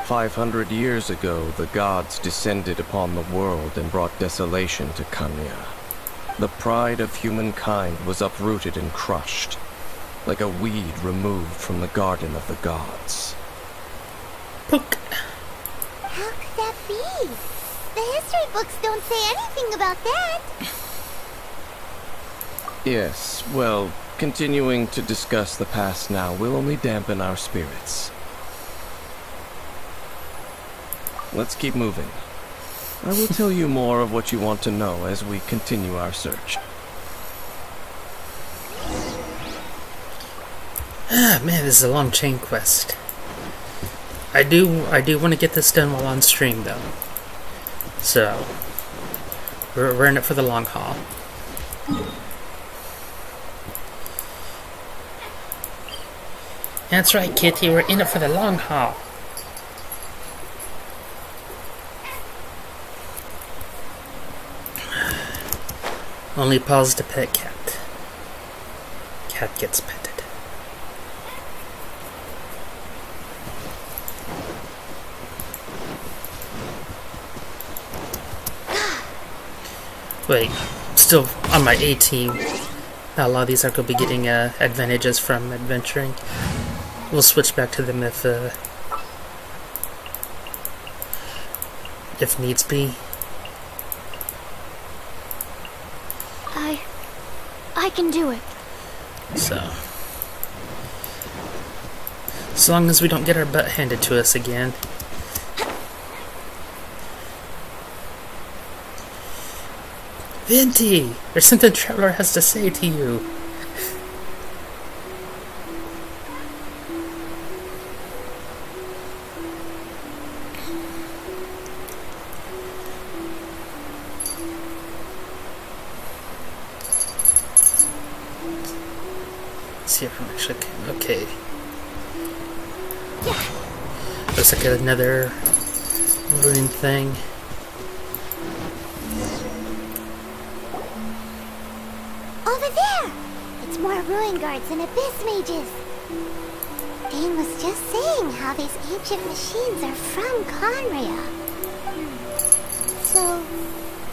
500 years ago, the gods descended upon the world and brought desolation to Khaenri'ah. The pride of humankind was uprooted and crushed, like a weed removed from the garden of the gods. Poke! How could that be? The history books don't say anything about that. Yes, well, continuing to discuss the past now will only dampen our spirits. Let's keep moving. I will tell you more of what you want to know as we continue our search. Ah, man, this is a long chain quest. I do want to get this done while on stream, though. So, we're in it for the long haul. That's right, Kitty, we're in it for the long haul. Only pause to pet cat. Cat gets petted. Wait, still on my A team. A lot of these are going to be getting advantages from adventuring. We'll switch back to them if needs be. I can do it. So, as long as we don't get our butt handed to us again. Venti! There's something Traveler has to say to you. see if I'm actually okay. Looks like another rune thing. Over there! It's more ruin guards and abyss mages. Dane was just saying how these ancient machines are from Conria. So,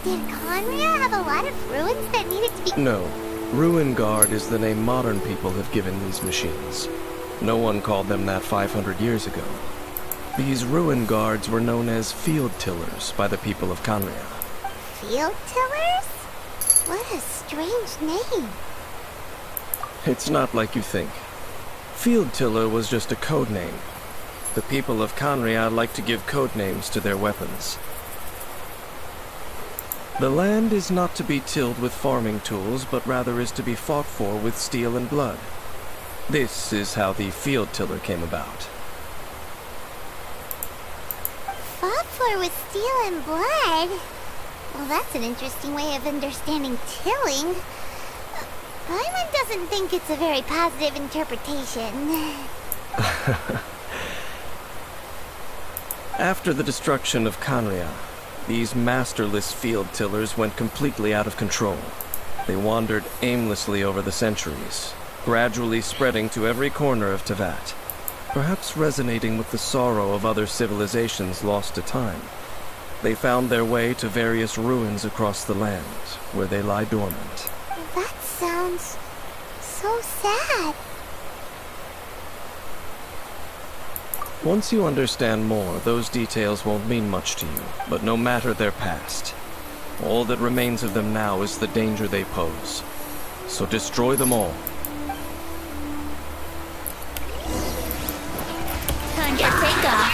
did Conria have a lot of ruins that needed to be... No. Ruin Guard is the name modern people have given these machines. No one called them that 500 years ago. These Ruin Guards were known as Field Tillers by the people of Conria. Field Tillers? What a strange name. It's not like you think. Field Tiller was just a code name. The people of Conria like to give code names to their weapons. The land is not to be tilled with farming tools, but rather is to be fought for with steel and blood. This is how the Field Tiller came about. Fought for with steel and blood? Well, that's an interesting way of understanding tilling. Paimon doesn't think it's a very positive interpretation. After the destruction of Conria, these masterless field tillers went completely out of control. They wandered aimlessly over the centuries, gradually spreading to every corner of Teyvat, perhaps resonating with the sorrow of other civilizations lost to time. They found their way to various ruins across the land, where they lie dormant. That sounds so sad. Once you understand more, those details won't mean much to you, but no matter their past, all that remains of them now is the danger they pose. So destroy them all. Time to take off.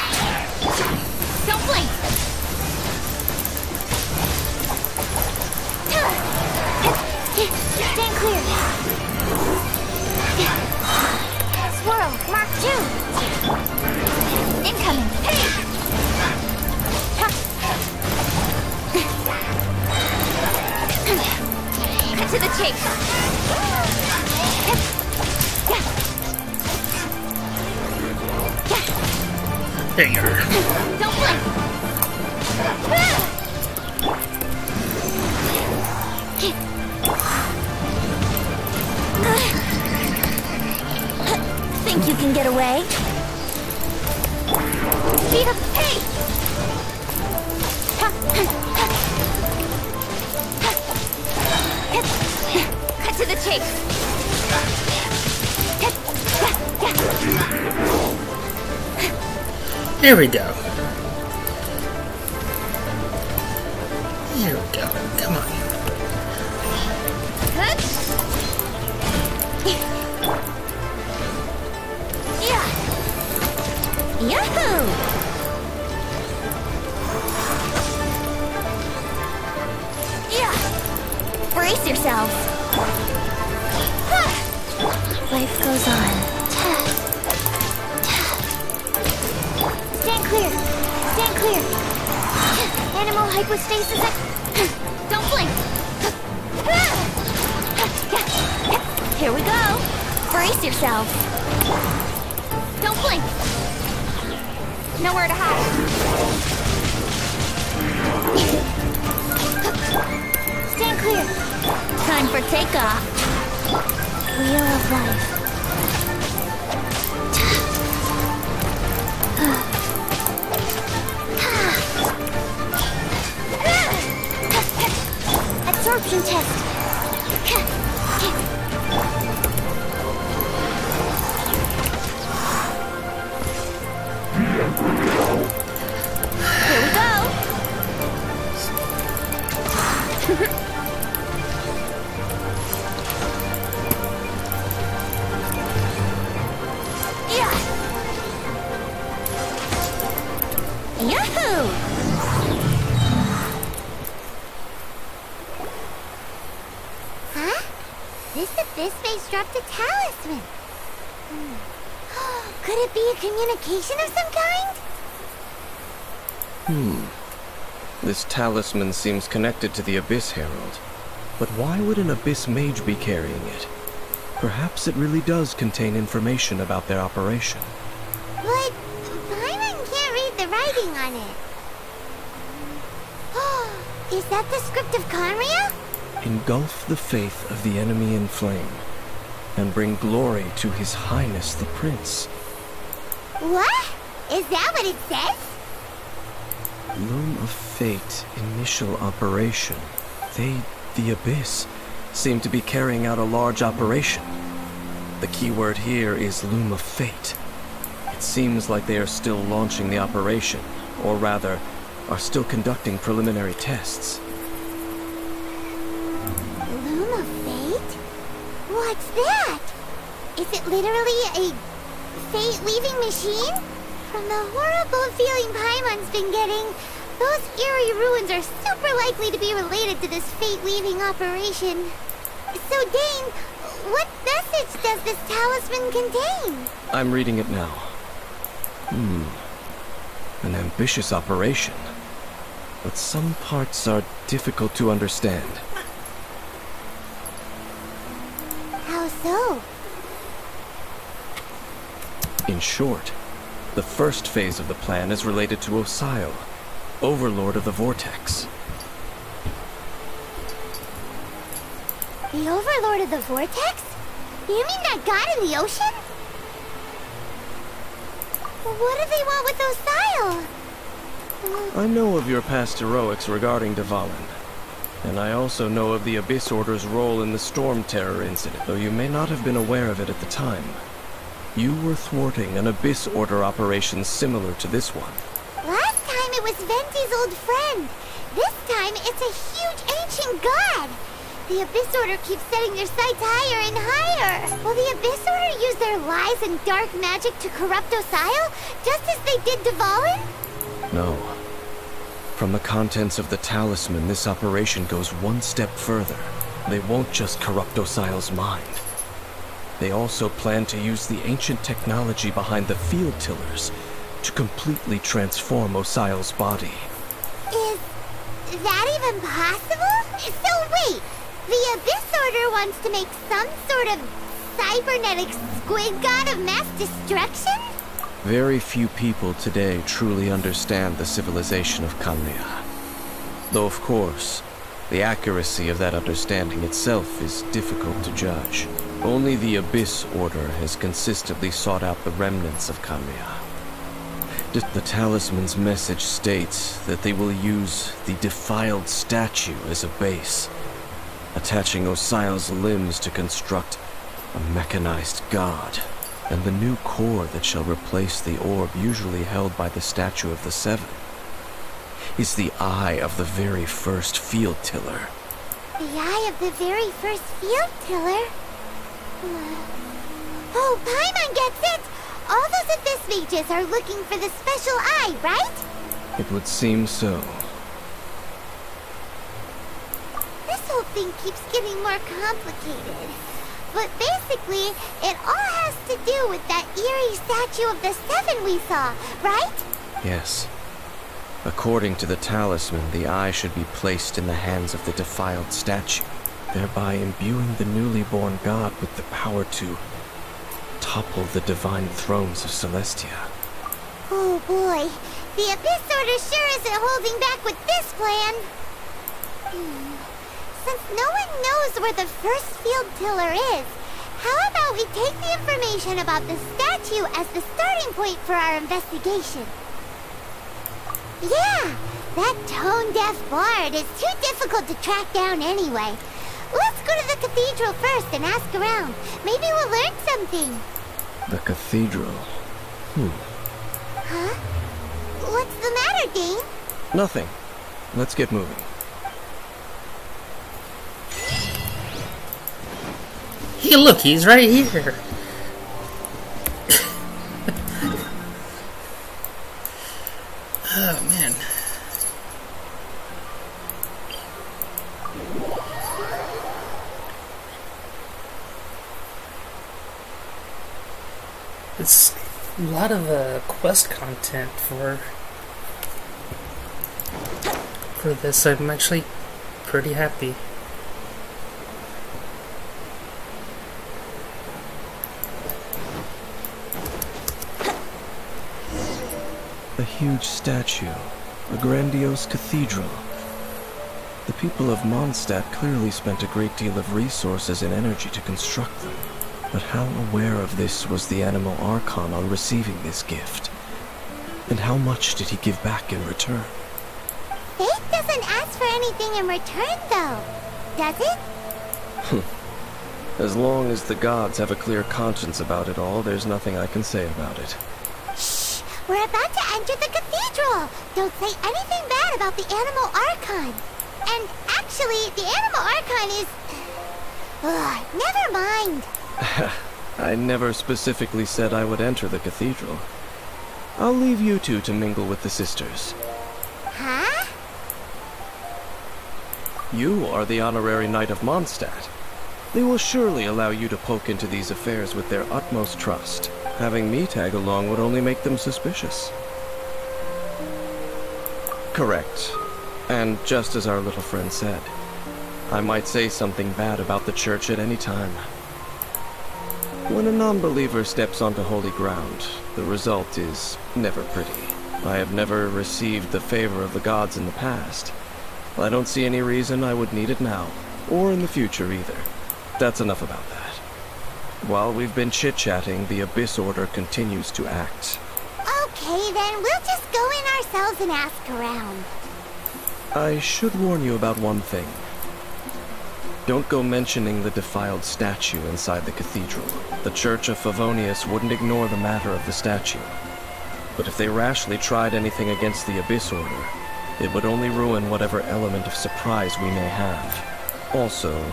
Don't blink! Stand clear! Swirl, Mark 2! Incoming! Hey! Cut to the chase! There you are. Don't blink! Think you can get away? Speed up! Hey! Cut to the chase! There we go. There we go. Come on. Yahoo! Yeah! Brace yourselves! Life goes on. Stand clear! Stand clear! Animal hypostasis at... Don't blink! Here we go! Brace yourselves! Don't blink! Nowhere to hide. Stand clear. Time for takeoff. Wheel of life. Absorption test. Here we go! Yeah! Yahoo! Huh? This abyss base dropped a talisman. Could it be a communication of some kind? This talisman seems connected to the Abyss Herald. But why would an Abyss Mage be carrying it? Perhaps it really does contain information about their operation. But Paimon can't read the writing on it. Is that the script of Khaenri'ah? Engulf the faith of the enemy in flame, and bring glory to His Highness the Prince. What? Is that what it says? Loom of Fate initial operation. They, the Abyss, seem to be carrying out a large operation. The keyword here is Loom of Fate. It seems like they are still launching the operation, or rather, are still conducting preliminary tests. Loom of Fate? What's that? Is it literally a fate-weaving machine? From the horrible feeling Paimon's been getting, those eerie ruins are super likely to be related to this fate-weaving operation. So, Dane, what message does this talisman contain? I'm reading it now. An ambitious operation. But some parts are difficult to understand. How so? In short, the first phase of the plan is related to Osial, Overlord of the Vortex. The Overlord of the Vortex? You mean that god in the ocean? What do they want with Osial? I know of your past heroics regarding Dvalin, and I also know of the Abyss Order's role in the Storm Terror incident, though you may not have been aware of it at the time. You were thwarting an Abyss Order operation similar to this one. Last time it was Venti's old friend. This time it's a huge ancient god. The Abyss Order keeps setting their sights higher and higher. Will the Abyss Order use their lies and dark magic to corrupt Osial, just as they did Dvalin? No. From the contents of the talisman, this operation goes one step further. They won't just corrupt Osial's mind. They also plan to use the ancient technology behind the field tillers to completely transform Osial's body. Is that even possible? So wait, the Abyss Order wants to make some sort of cybernetic squid god of mass destruction? Very few people today truly understand the civilization of Khaenri'ah. Though of course, the accuracy of that understanding itself is difficult to judge. Only the Abyss Order has consistently sought out the remnants of Khaenri'ah. The talisman's message states that they will use the defiled statue as a base, attaching Osial's limbs to construct a mechanized god, and the new core that shall replace the orb usually held by the Statue of the Seven is the eye of the very first field tiller. The eye of the very first field tiller? Oh, Paimon gets it! All those Abyss mages are looking for the special eye, right? It would seem so. This whole thing keeps getting more complicated. But basically, it all has to do with that eerie Statue of the Seven we saw, right? Yes. According to the talisman, the eye should be placed in the hands of the defiled statue, thereby imbuing the newly born god with the power to topple the divine thrones of Celestia. Oh boy, the Abyss Order sure isn't holding back with this plan. Since no one knows where the first field tiller is, how about we take the information about the statue as the starting point for our investigation? Yeah, that tone-deaf bard is too difficult to track down anyway. Let's go to the cathedral first and ask around. Maybe we'll learn something. The cathedral? Huh? What's the matter, Dane? Nothing. Let's get moving. Hey, look, he's right here. Oh, man. It's a lot of quest content for this. I'm actually pretty happy. A huge statue, a grandiose cathedral. The people of Mondstadt clearly spent a great deal of resources and energy to construct them. But how aware of this was the Animal Archon on receiving this gift? And how much did he give back in return? Faith doesn't ask for anything in return, though, does it? As long as the gods have a clear conscience about it all, there's nothing I can say about it. Shh! We're about to enter the cathedral! Don't say anything bad about the Animal Archon! And actually, the Animal Archon is... Ugh, never mind! I never specifically said I would enter the cathedral. I'll leave you two to mingle with the sisters. Huh? You are the honorary knight of Mondstadt. They will surely allow you to poke into these affairs with their utmost trust. Having me tag along would only make them suspicious. Correct. And just as our little friend said, I might say something bad about the church at any time. When a non-believer steps onto holy ground, the result is never pretty. I have never received the favor of the gods in the past. I don't see any reason I would need it now, or in the future either. That's enough about that. While we've been chit-chatting, the Abyss Order continues to act. Okay, then we'll just go in ourselves and ask around. I should warn you about one thing. Don't go mentioning the defiled statue inside the cathedral. The Church of Favonius wouldn't ignore the matter of the statue. But if they rashly tried anything against the Abyss Order, it would only ruin whatever element of surprise we may have. Also,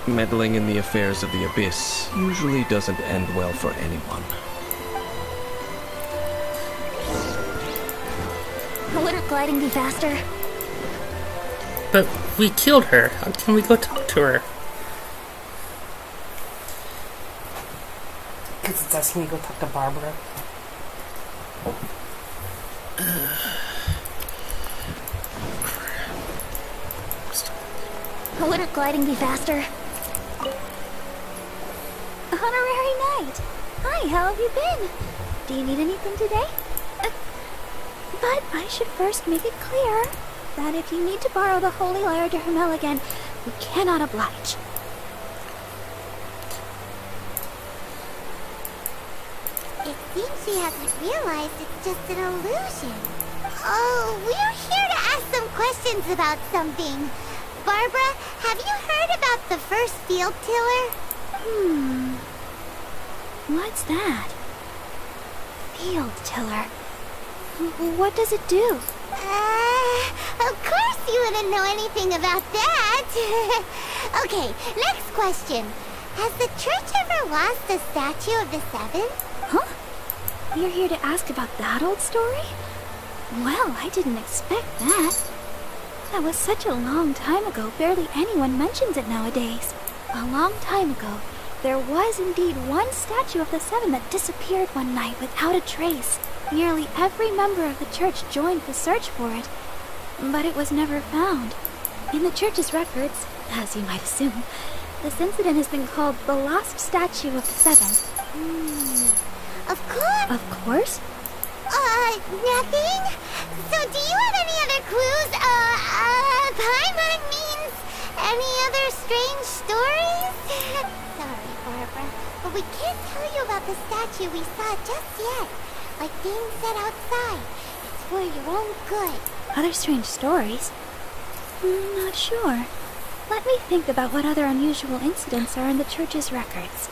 meddling in the affairs of the Abyss usually doesn't end well for anyone. Wouldn't gliding be faster? But we killed her. How can we go talk to her? Because it's asking me to go talk to Barbara. Wouldn't gliding be faster? Honorary Knight! Hi, how have you been? Do you need anything today? But I should first make it clear that if you need to borrow the Holy Lyre to Hermel again, you cannot oblige. It seems she hasn't realized it's just an illusion. Oh, we're here to ask some questions about something. Barbara, have you heard about the first field tiller? What's that? Field tiller. What does it do? Of course you wouldn't know anything about that. Okay, next question. Has the church ever lost a statue of the Seven? Huh? You're here to ask about that old story? Well, I didn't expect that. That was such a long time ago, barely anyone mentions it nowadays. A long time ago, there was indeed one statue of the Seven that disappeared one night without a trace. Nearly every member of the church joined the search for it, but it was never found. In the church's records, as you might assume, this incident has been called the Lost Statue of the Seven. Of course? Of course? Nothing? So do you have any other clues? Paimon means any other strange stories? Sorry, Barbara, but we can't tell you about the statue we saw just yet. Like Dean said outside, it's for your own good. Other strange stories? Not sure. Let me think about what other unusual incidents are in the church's records.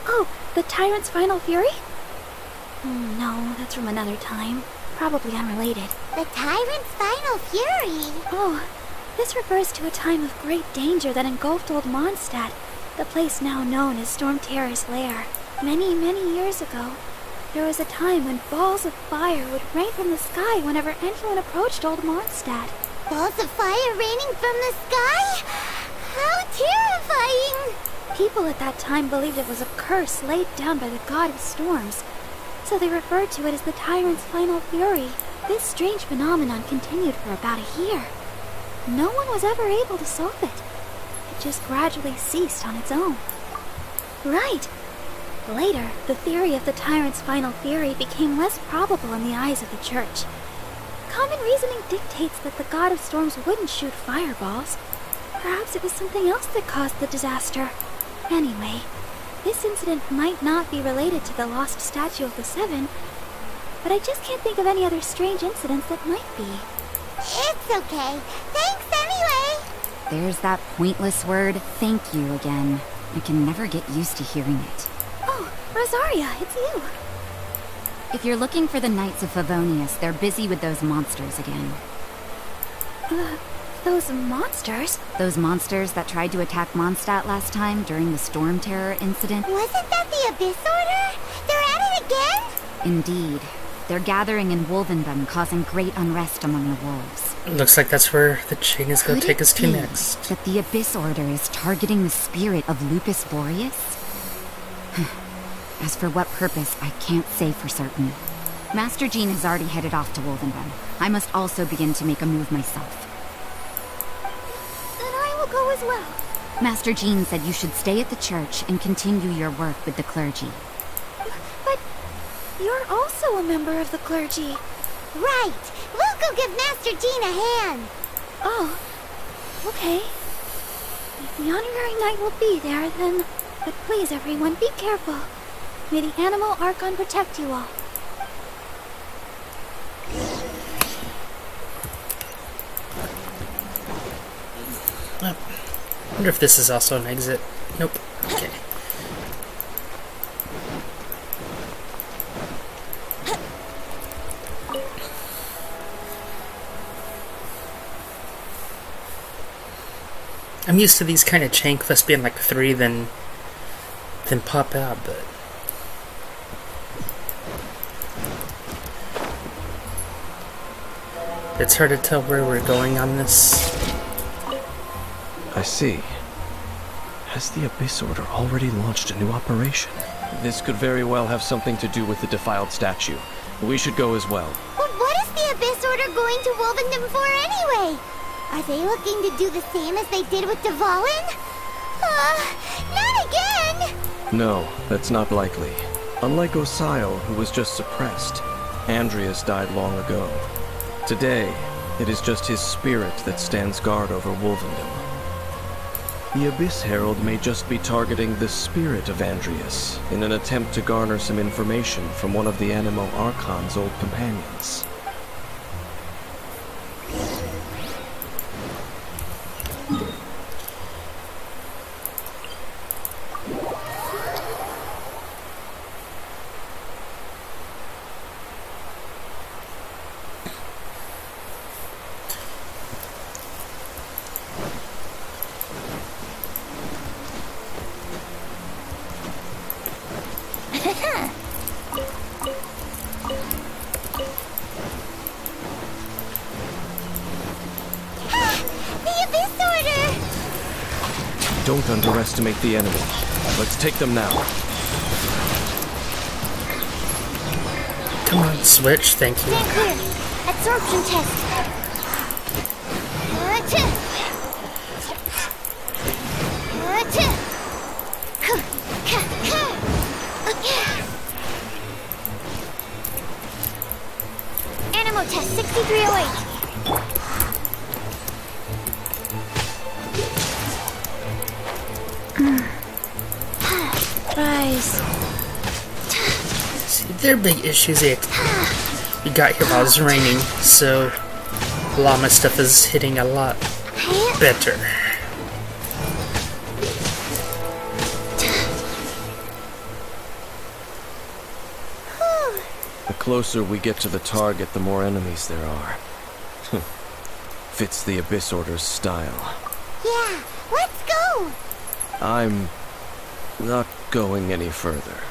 Oh, the Tyrant's Final Fury? No, that's from another time. Probably unrelated. The Tyrant's Final Fury? Oh, this refers to a time of great danger that engulfed Old Mondstadt, the place now known as Storm Terror's lair. Many, many years ago, there was a time when balls of fire would rain from the sky whenever anyone approached Old Mondstadt. Balls of fire raining from the sky? How terrifying! People at that time believed it was a curse laid down by the god of storms, so they referred to it as the Tyrant's Final Fury. This strange phenomenon continued for about a year. No one was ever able to solve it. It just gradually ceased on its own. Right. Later, the theory of the Tyrant's final fury became less probable in the eyes of the Church. Common reasoning dictates that the God of Storms wouldn't shoot fireballs. Perhaps it was something else that caused the disaster. Anyway, this incident might not be related to the lost statue of the Seven, but I just can't think of any other strange incidents that might be. It's okay. Thanks anyway. There's that pointless word, thank you again. I can never get used to hearing it. Oh, Rosaria, it's you. If you're looking for the Knights of Favonius, they're busy with those monsters again. Those monsters? Those monsters that tried to attack Mondstadt last time during the Storm Terror incident? Wasn't that the Abyss Order? They're at it again? Indeed. They're gathering in Wolvendom, causing great unrest among the wolves. Looks like that's where the chain is going to take us to next. That the Abyss Order is targeting the spirit of Lupus Boreas? As for what purpose, I can't say for certain. Master Jean has already headed off to Wolvendom. I must also begin to make a move myself. Then I will go as well. Master Jean said you should stay at the church and continue your work with the clergy. But you're also a member of the clergy. Right. We'll go give Master Jean a hand. Oh, okay. If the Honorary Knight will be there, then... But please, everyone, be careful. May the Animal Archon protect you all. I wonder if this is also an exit. Nope. Okay. I'm used to these kind of chain quests being like 3, then pop out, but... It's hard to tell where we're going on this. I see. Has the Abyss Order already launched a new operation? This could very well have something to do with the defiled statue. We should go as well. But what is the Abyss Order going to Wolvendom for anyway? Are they looking to do the same as they did with Dvalin? Not again! No, that's not likely. Unlike Osial, who was just suppressed, Andrias died long ago. Today, it is just his spirit that stands guard over Wolvendom. The Abyss Herald may just be targeting the spirit of Andrias in an attempt to garner some information from one of the Animal Archon's old companions. Don't underestimate the enemy. Let's take them now. Come on, switch. Thank you. Stand clear. Absorption test. Animo test 6308. Rise. See, their big issues we got here while it was raining, so a lot of my stuff is hitting a lot better. The closer we get to the target, the more enemies there are. Fits the Abyss Order's style. Yeah, let's go! I'm not going any further.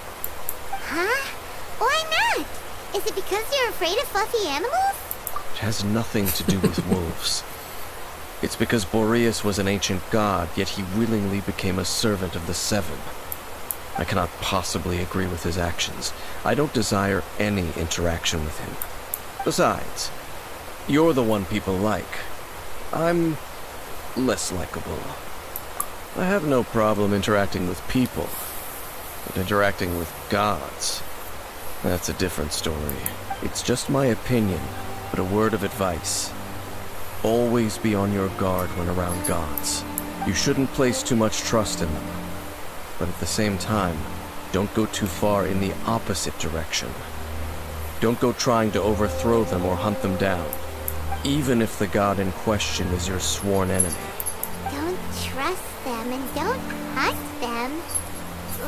Huh? Why not? Is it because you're afraid of fluffy animals? It has nothing to do with wolves. It's because Boreas was an ancient god, yet he willingly became a servant of the Seven. I cannot possibly agree with his actions. I don't desire any interaction with him. Besides, you're the one people like. I'm less likable. I have no problem interacting with people. But interacting with gods, that's a different story. It's just my opinion, but a word of advice. Always be on your guard when around gods. You shouldn't place too much trust in them. But at the same time, don't go too far in the opposite direction. Don't go trying to overthrow them or hunt them down, even if the god in question is your sworn enemy. Don't trust them and don't hunt them.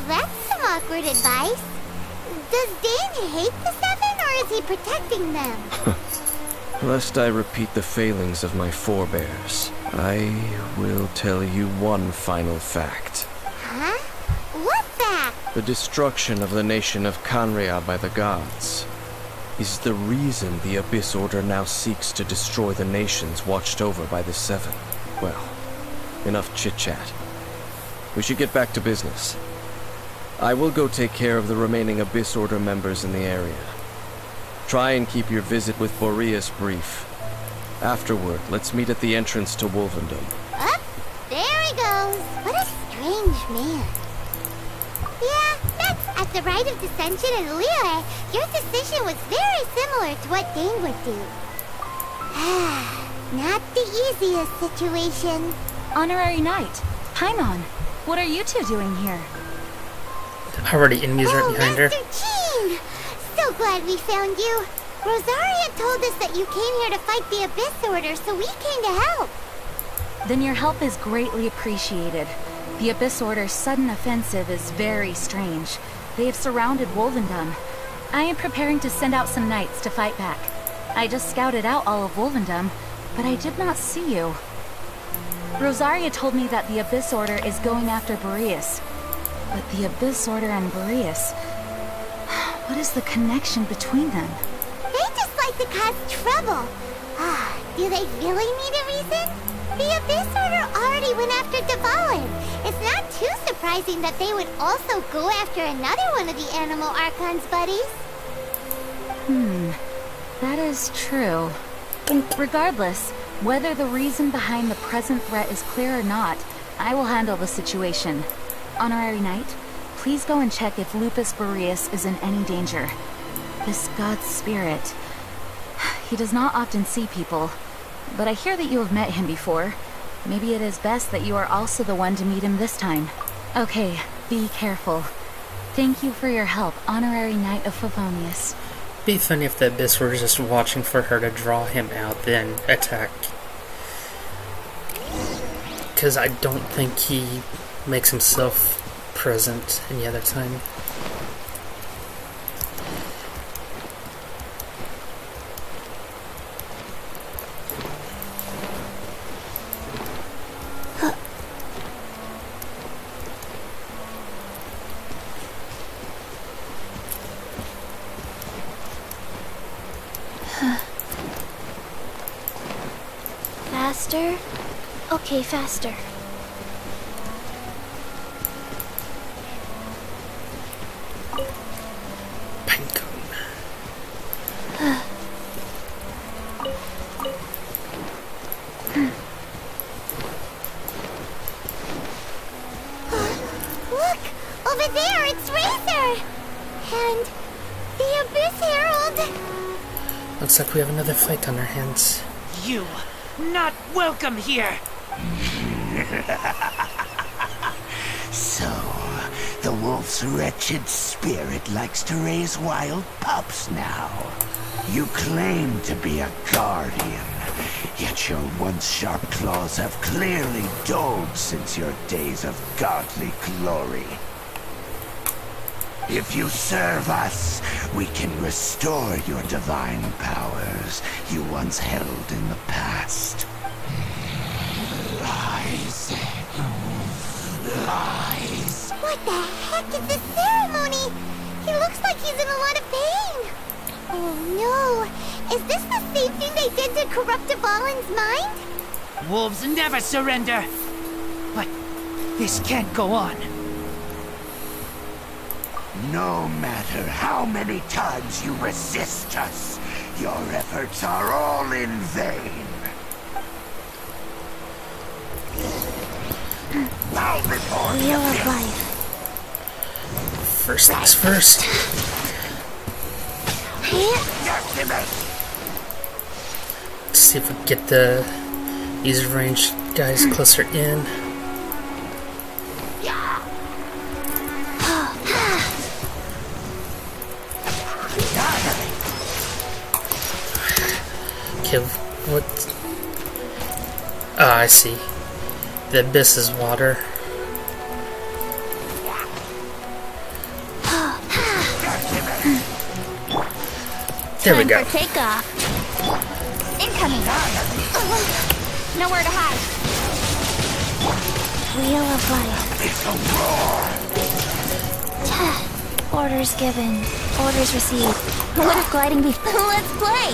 That's some awkward advice. Does Dane hate the Seven, or is he protecting them? Lest I repeat the failings of my forebears, I will tell you one final fact. Huh? What fact? The destruction of the nation of Khaenri'ah by the gods is the reason the Abyss Order now seeks to destroy the nations watched over by the Seven. Well, enough chit-chat. We should get back to business. I will go take care of the remaining Abyss Order members in the area. Try and keep your visit with Boreas brief. Afterward, let's meet at the entrance to Wolvendom. Up, there he goes. What a strange man. Yeah, that's at the rite of dissension in Liyue. Your decision was very similar to what Dane would do. Not the easiest situation. Honorary Knight, Paimon, what are you two doing here? Already enemies right behind her. Master Jean! So glad we found you. Rosaria told us that you came here to fight the Abyss Order, so we came to help. Then your help is greatly appreciated. The Abyss Order's sudden offensive is very strange. They have surrounded Wolvendom. I am preparing to send out some knights to fight back. I just scouted out all of Wolvendom, but I did not see you. Rosaria told me that the Abyss Order is going after Boreas. But the Abyss Order and Boreas... What is the connection between them? They just like to cause trouble. Do they really need a reason? The Abyss Order already went after Dvalin. It's not too surprising that they would also go after another one of the Animal Archon's buddies. That is true. Regardless, whether the reason behind the present threat is clear or not, I will handle the situation. Honorary Knight, please go and check if Lupus Boreas is in any danger. This god's spirit... He does not often see people, but I hear that you have met him before. Maybe it is best that you are also the one to meet him this time. Okay, be careful. Thank you for your help, Honorary Knight of Favonius. Be funny if the Abyss were just watching for her to draw him out, then attack. Because I don't think he makes himself present any other time. Faster? Okay, faster. Pinecone. Look! Over there, it's Razor! And the Abyss Herald! Looks like we have another fight on our hands. You, not welcome here! So, the wolf's wretched spirit likes to raise wild pups now. You claim to be a guardian, yet your once sharp claws have clearly dulled since your days of godly glory. If you serve us, we can restore your divine powers you once held in the past. Lies. Lies. What the heck is this ceremony? He looks like he's in a lot of pain. Oh no! Is this the same thing they did to corrupt Dvalin's mind? Wolves never surrender! But this can't go on. No matter how many times you resist us, your efforts are all in vain. Bow before Wheel of life. First things first. Let's see if we can get these ranged guys closer in. Okay, what? Ah, I see. The abyss is water. There we go. Time for takeoff. Incoming. Nowhere to hide. Wheel of life. Orders given. Orders received. What if gliding be... Let's play!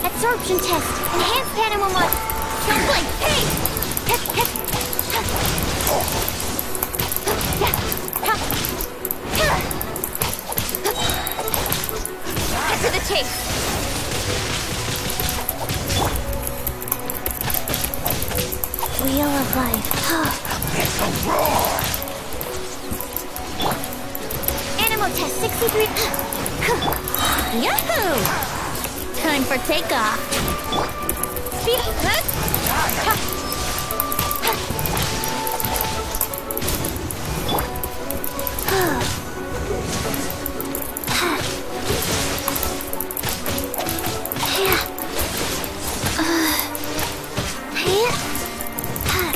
Absorption test. Enhanced animal mod. Don't blink. Hey! Get to the chase. Wheel of life. It's a roar! Animal test 63. Yahoo! Time for takeoff. Speed up.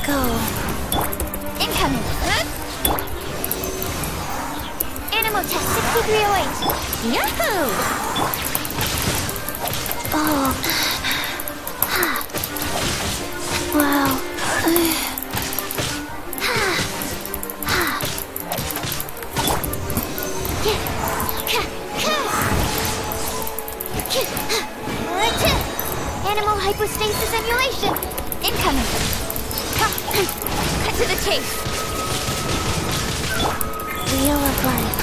Go. Incoming. Animal test 6308. Yahoo! Oh. Wow. Animal hypostasis emulation. Incoming. Cut to the chase. Wheel of life.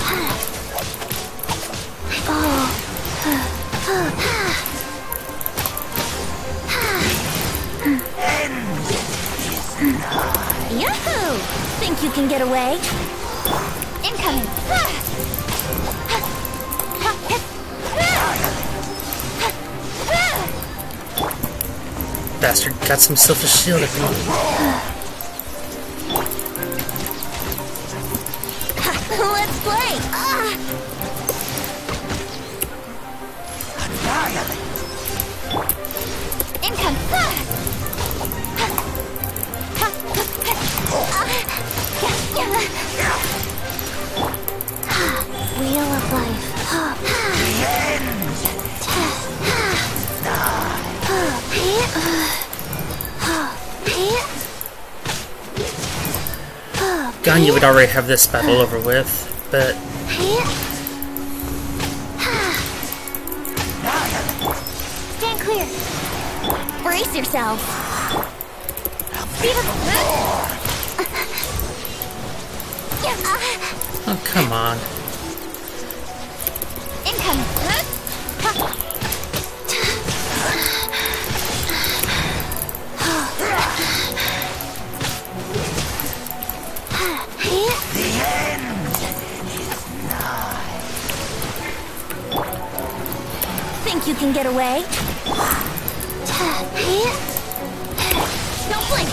Yahoo! Think you can get away? Incoming. Bastard got himself a shield at me. Let's play! Income! Wheel of life. Ganyu would already have this battle over with, but Stand clear. Brace yourselves. oh come on. Incoming. Think you can get away? Don't blink!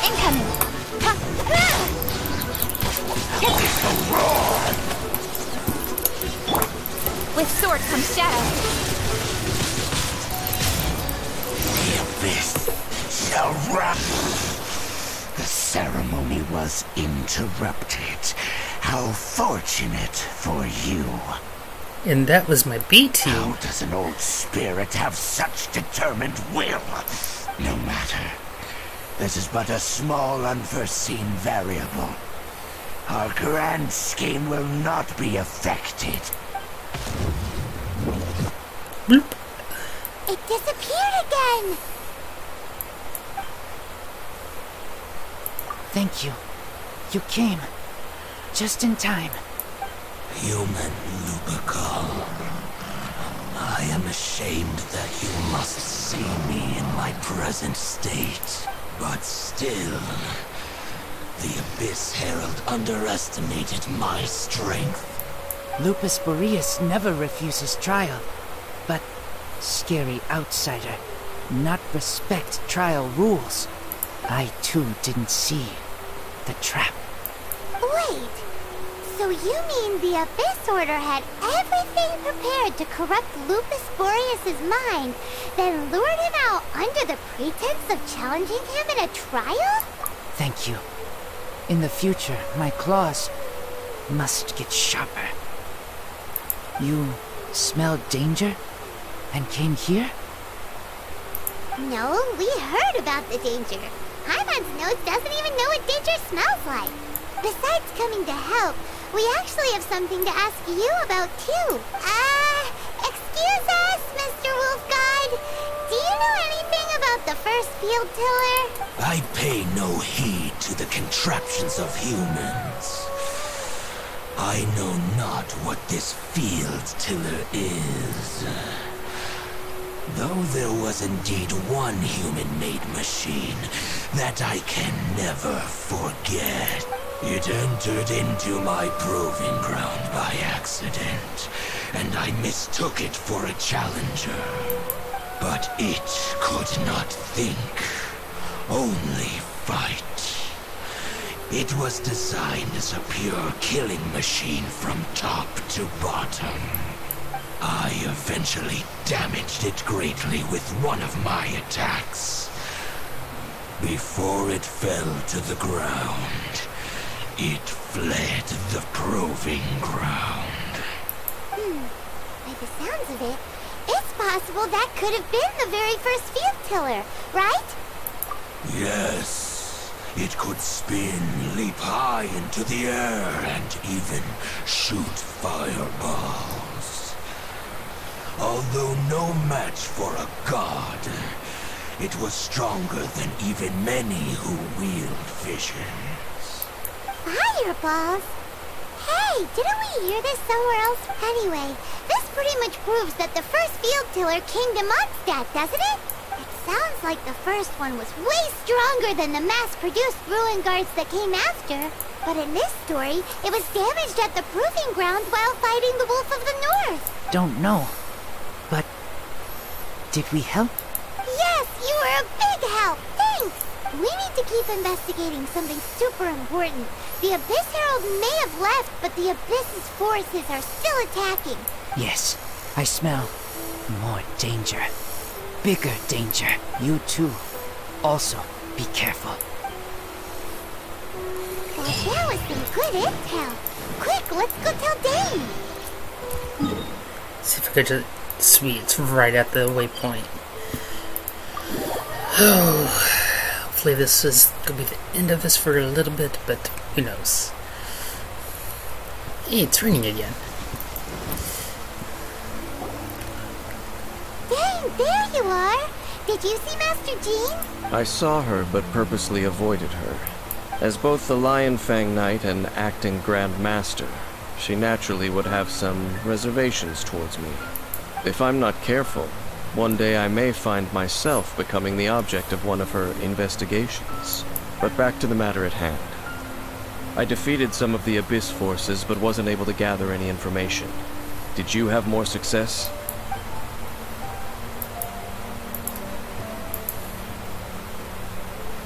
Incoming! With sword comes shadow. The abyss shall run. The ceremony was interrupted. How fortunate for you. And that was my B team. How does an old spirit have such determined will? No matter. This is but a small unforeseen variable. Our grand scheme will not be affected. Bloop. It disappeared again! Thank you. You came. Just in time. Human Lupical. I am ashamed that you must see me in my present state. But still, the Abyss Herald underestimated my strength. Lupus Boreas never refuses trial, but scary outsider, not respect trial rules. I too didn't see the trap. Wait, so you mean the Abyss Order had everything prepared to corrupt Lupus Boreas' mind, then lured him out under the pretense of challenging him in a trial? Thank you. In the future, my claws must get sharper. You smelled danger and came here? No, we heard about the danger. Paimon's nose doesn't even know what danger smells like. Besides coming to help, we actually have something to ask you about too. Excuse us, Mr. Wolf Guide. Do you know anything about the first field tiller? I pay no heed to the contraptions of humans. I know not what this field tiller is. Though there was indeed one human-made machine that I can never forget. It entered into my proving ground by accident, and I mistook it for a challenger. But it could not think, only fight. It was designed as a pure killing machine from top to bottom. I eventually damaged it greatly with one of my attacks. Before it fell to the ground, it fled the proving ground. By the sounds of it, it's possible that could have been the very first field tiller, right? Yes, it could spin, leap high into the air, and even shoot fireballs. Although no match for a god, it was stronger than even many who wield visions. Fireballs? Hey, didn't we hear this somewhere else? Anyway, this pretty much proves that the first field tiller came to Mondstadt, doesn't it? It sounds like the first one was way stronger than the mass-produced ruin guards that came after. But in this story, it was damaged at the proving ground while fighting the Wolf of the North. Don't know. But did we help? Yes, you were a big help. Thanks. We need to keep investigating something super important. The Abyss Herald may have left, but the Abyss's forces are still attacking. Yes, I smell more danger. Bigger danger. You too. Also, be careful. Well, that was some good intel. Quick, let's go tell Dane. See if I could just... Sweet, it's right at the waypoint. Hopefully this is going to be the end of this for a little bit, but who knows. Hey, it's raining again. Dane, there you are! Did you see Master Jean? I saw her, but purposely avoided her. As both the Lion Fang Knight and acting Grand Master, she naturally would have some reservations towards me. If I'm not careful, one day I may find myself becoming the object of one of her investigations. But back to the matter at hand. I defeated some of the Abyss forces, but wasn't able to gather any information. Did you have more success?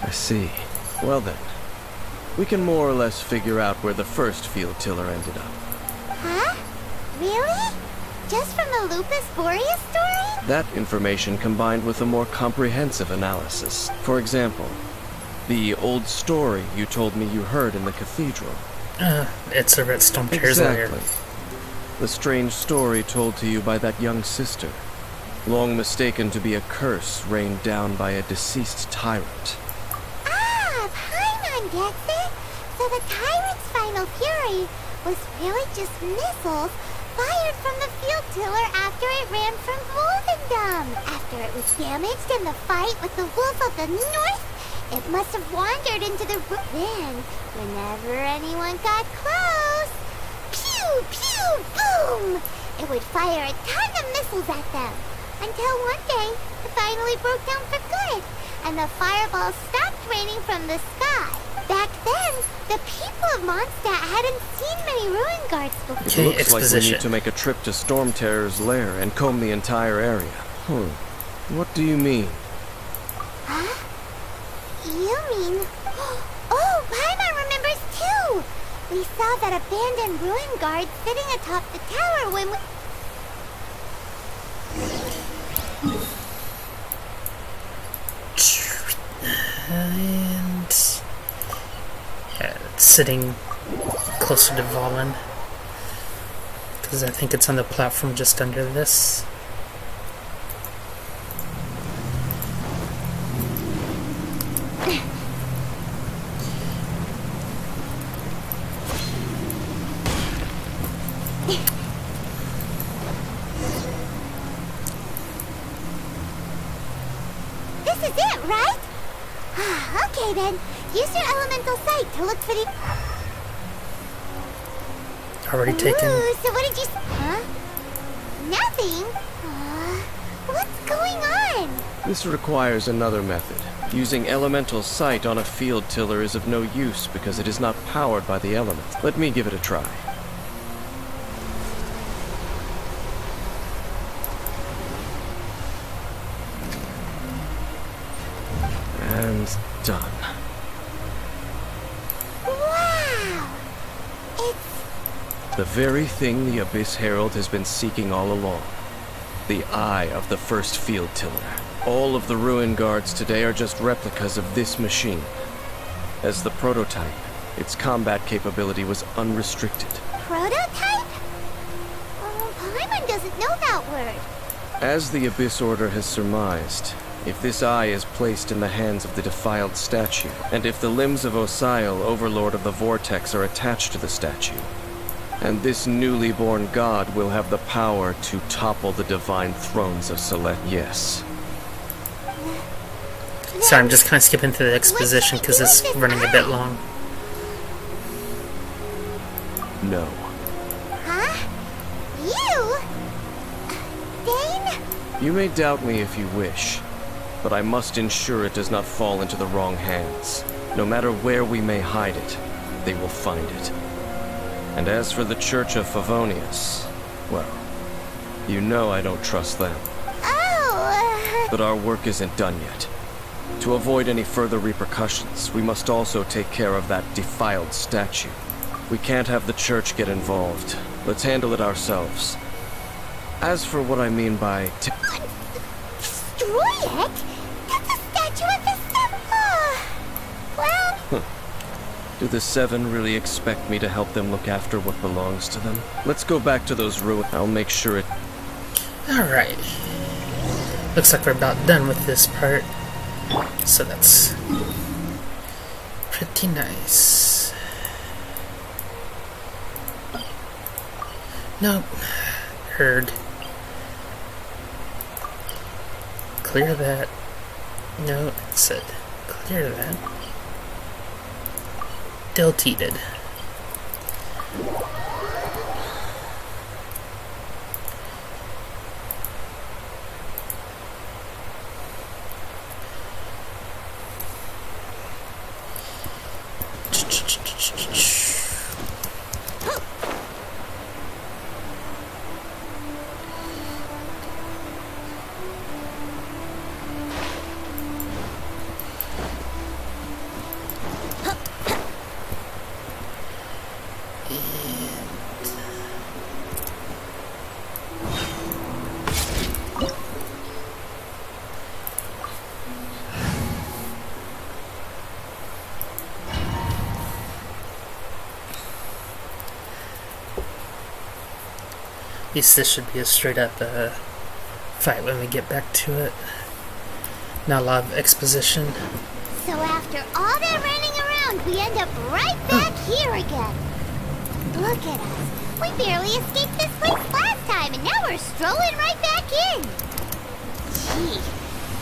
I see. Well then, we can more or less figure out where the first field tiller ended up. Huh? Really? Just from the Lupus Boreas story? That information combined with a more comprehensive analysis. For example, the old story you told me you heard in the cathedral. It's a Redstone Tears lair. Exactly. The strange story told to you by that young sister, long mistaken to be a curse rained down by a deceased tyrant. Ah, Paimon gets it! So the tyrant's final fury was really just missiles fired from the field tiller after it ran from Wolvendom. After it was damaged in the fight with the Wolf of the North, it must have wandered into the then, whenever anyone got close, pew, pew, boom! it would fire a ton of missiles at them. Until one day, it finally broke down for good, and the fireballs stopped raining from the sky. Back then, the people of Mondstadt hadn't seen many ruin guards before. It looks like we need to make a trip to Storm Terror's lair and comb the entire area. What do you mean? Huh? You mean... Oh, Paimon remembers too! We saw that abandoned ruin guard sitting atop the tower when we... And... yeah, it's sitting closer to Valen. Because I think it's on the platform just under this. This is it, right? Okay then, use your elemental sight to look for the... Already taken. Ooh, so what did you... Huh? Nothing? What's going on? This requires another method. Using elemental sight on a field tiller is of no use because it is not powered by the elements. Let me give it a try. And done. Wow! It's... The very thing the Abyss Herald has been seeking all along. The eye of the first field tiller. All of the ruin guards today are just replicas of this machine. As the prototype, its combat capability was unrestricted. Prototype? Paimon doesn't know that word. As the Abyss Order has surmised, if this eye is placed in the hands of the defiled statue, and if the limbs of Osial, Overlord of the Vortex, are attached to the statue, and this newly born god will have the power to topple the divine thrones of Celeste. Yes. Sorry, I'm just kind of skipping through the exposition because it's running a bit long. No. Huh? You? Dane? You may doubt me if you wish, but I must ensure it does not fall into the wrong hands. No matter where we may hide it, they will find it. And as for the Church of Favonius, well, you know I don't trust them. Oh! But our work isn't done yet. To avoid any further repercussions, we must also take care of that defiled statue. We can't have the Church get involved. Let's handle it ourselves. As for what I mean by... Destroy it? That's a statue of the Seven. Well... Do the Seven really expect me to help them look after what belongs to them? Let's go back to those ruins. I'll make sure it... Alright. Looks like we're about done with this part. So that's pretty nice. Nope. Heard. Clear that. No, it said clear that. Deleted. At least this should be a straight up fight when we get back to it. Not a lot of exposition. So after all that running around, we end up right back here again. Look at us. We barely escaped this place last time, and now we're strolling right back in. Gee,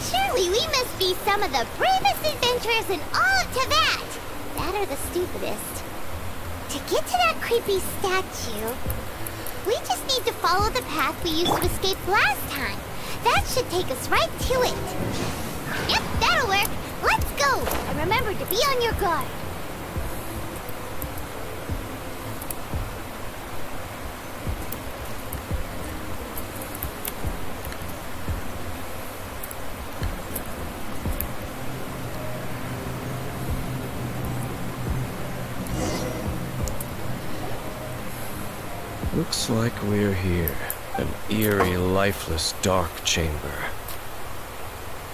surely we must be some of the bravest adventurers in all of Teyvat. That or the stupidest. To get to that creepy statue... We just need to follow the path we used to escape last time. That should take us right to it. Yep, that'll work. Let's go. And remember to be on your guard. Looks like we're here. An eerie, lifeless, dark chamber.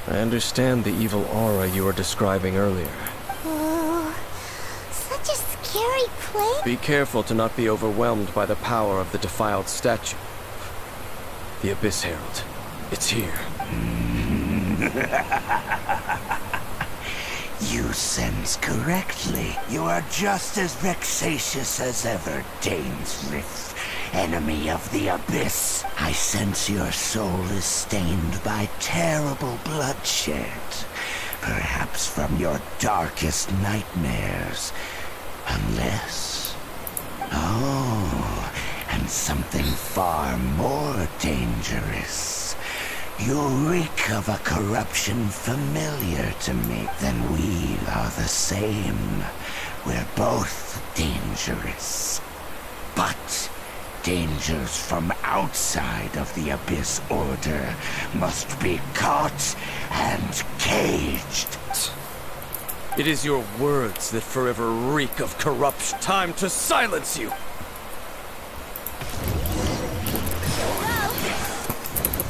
I understand the evil aura you were describing earlier. Oh, such a scary place. Be careful to not be overwhelmed by the power of the defiled statue. The Abyss Herald. It's here. You sense correctly. You are just as vexatious as ever, Dainsrith, enemy of the Abyss. I sense your soul is stained by terrible bloodshed. Perhaps from your darkest nightmares. Unless... Oh, and something far more dangerous. You reek of a corruption familiar to me. Then we are the same. We're both dangerous. But dangers from outside of the Abyss Order must be caught and caged. It is your words that forever reek of corruption. Time to silence you!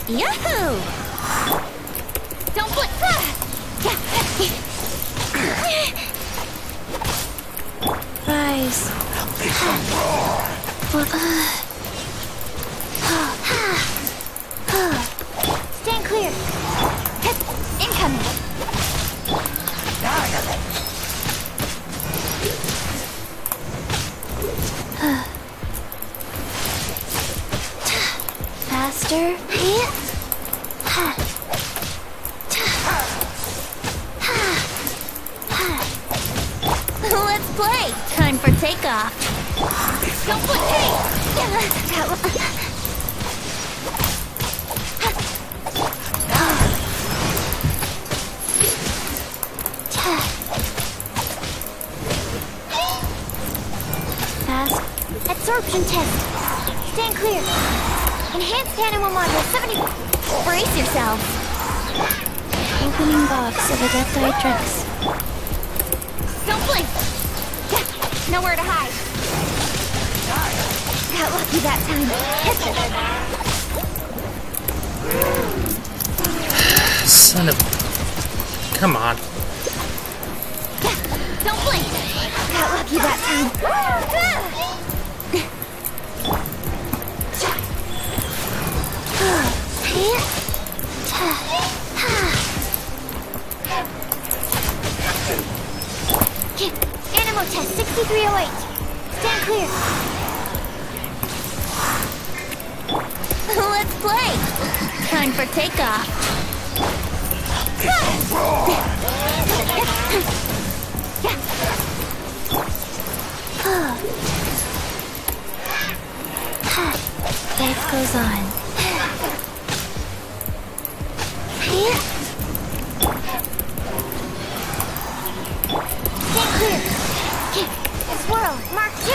Yahoo! Don't blink! Rise. Stand clear. Incoming. Faster. Let's play. Time for takeoff. Don't blink! Fast. Absorption test. Stand clear. Enhanced animal module 70. Brace yourself. Opening box of Adepti Drex. Don't blink! Nowhere to hide. Got lucky that time. Son of... Come on. Don't blink! Got lucky that time. Animal test 6308. Stand clear. Let's play. Time for takeoff. Life goes on. Stand clear. Swirl, Mark 2.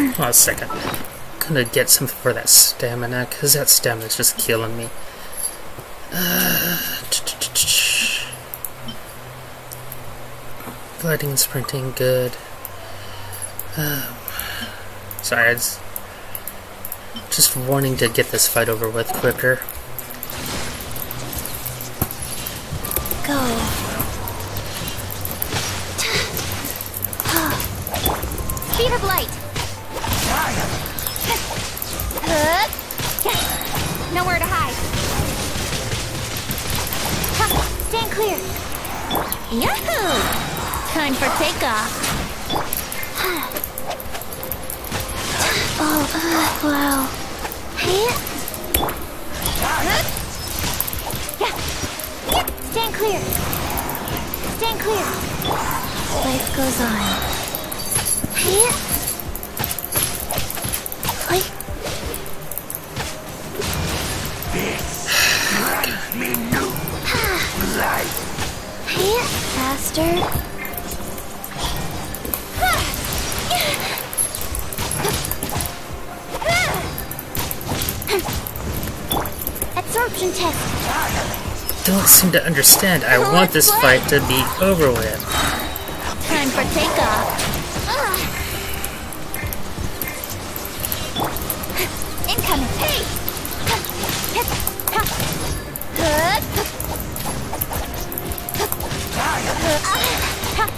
Hold on a second. I'm gonna get something for that stamina, because that stamina's just killing me. Gliding and sprinting, good. Sorry, I was just wanting to get this fight over with quicker. Go. Speed of light. Nowhere to hide. Stand clear. Yahoo! Time for takeoff. Oh, wow. Stand clear. Stand clear. Life goes on. This grants me new life. Faster. Absorption test. Don't seem to understand. I want this fight to be over with. Time for takeoff. Incoming. Hey!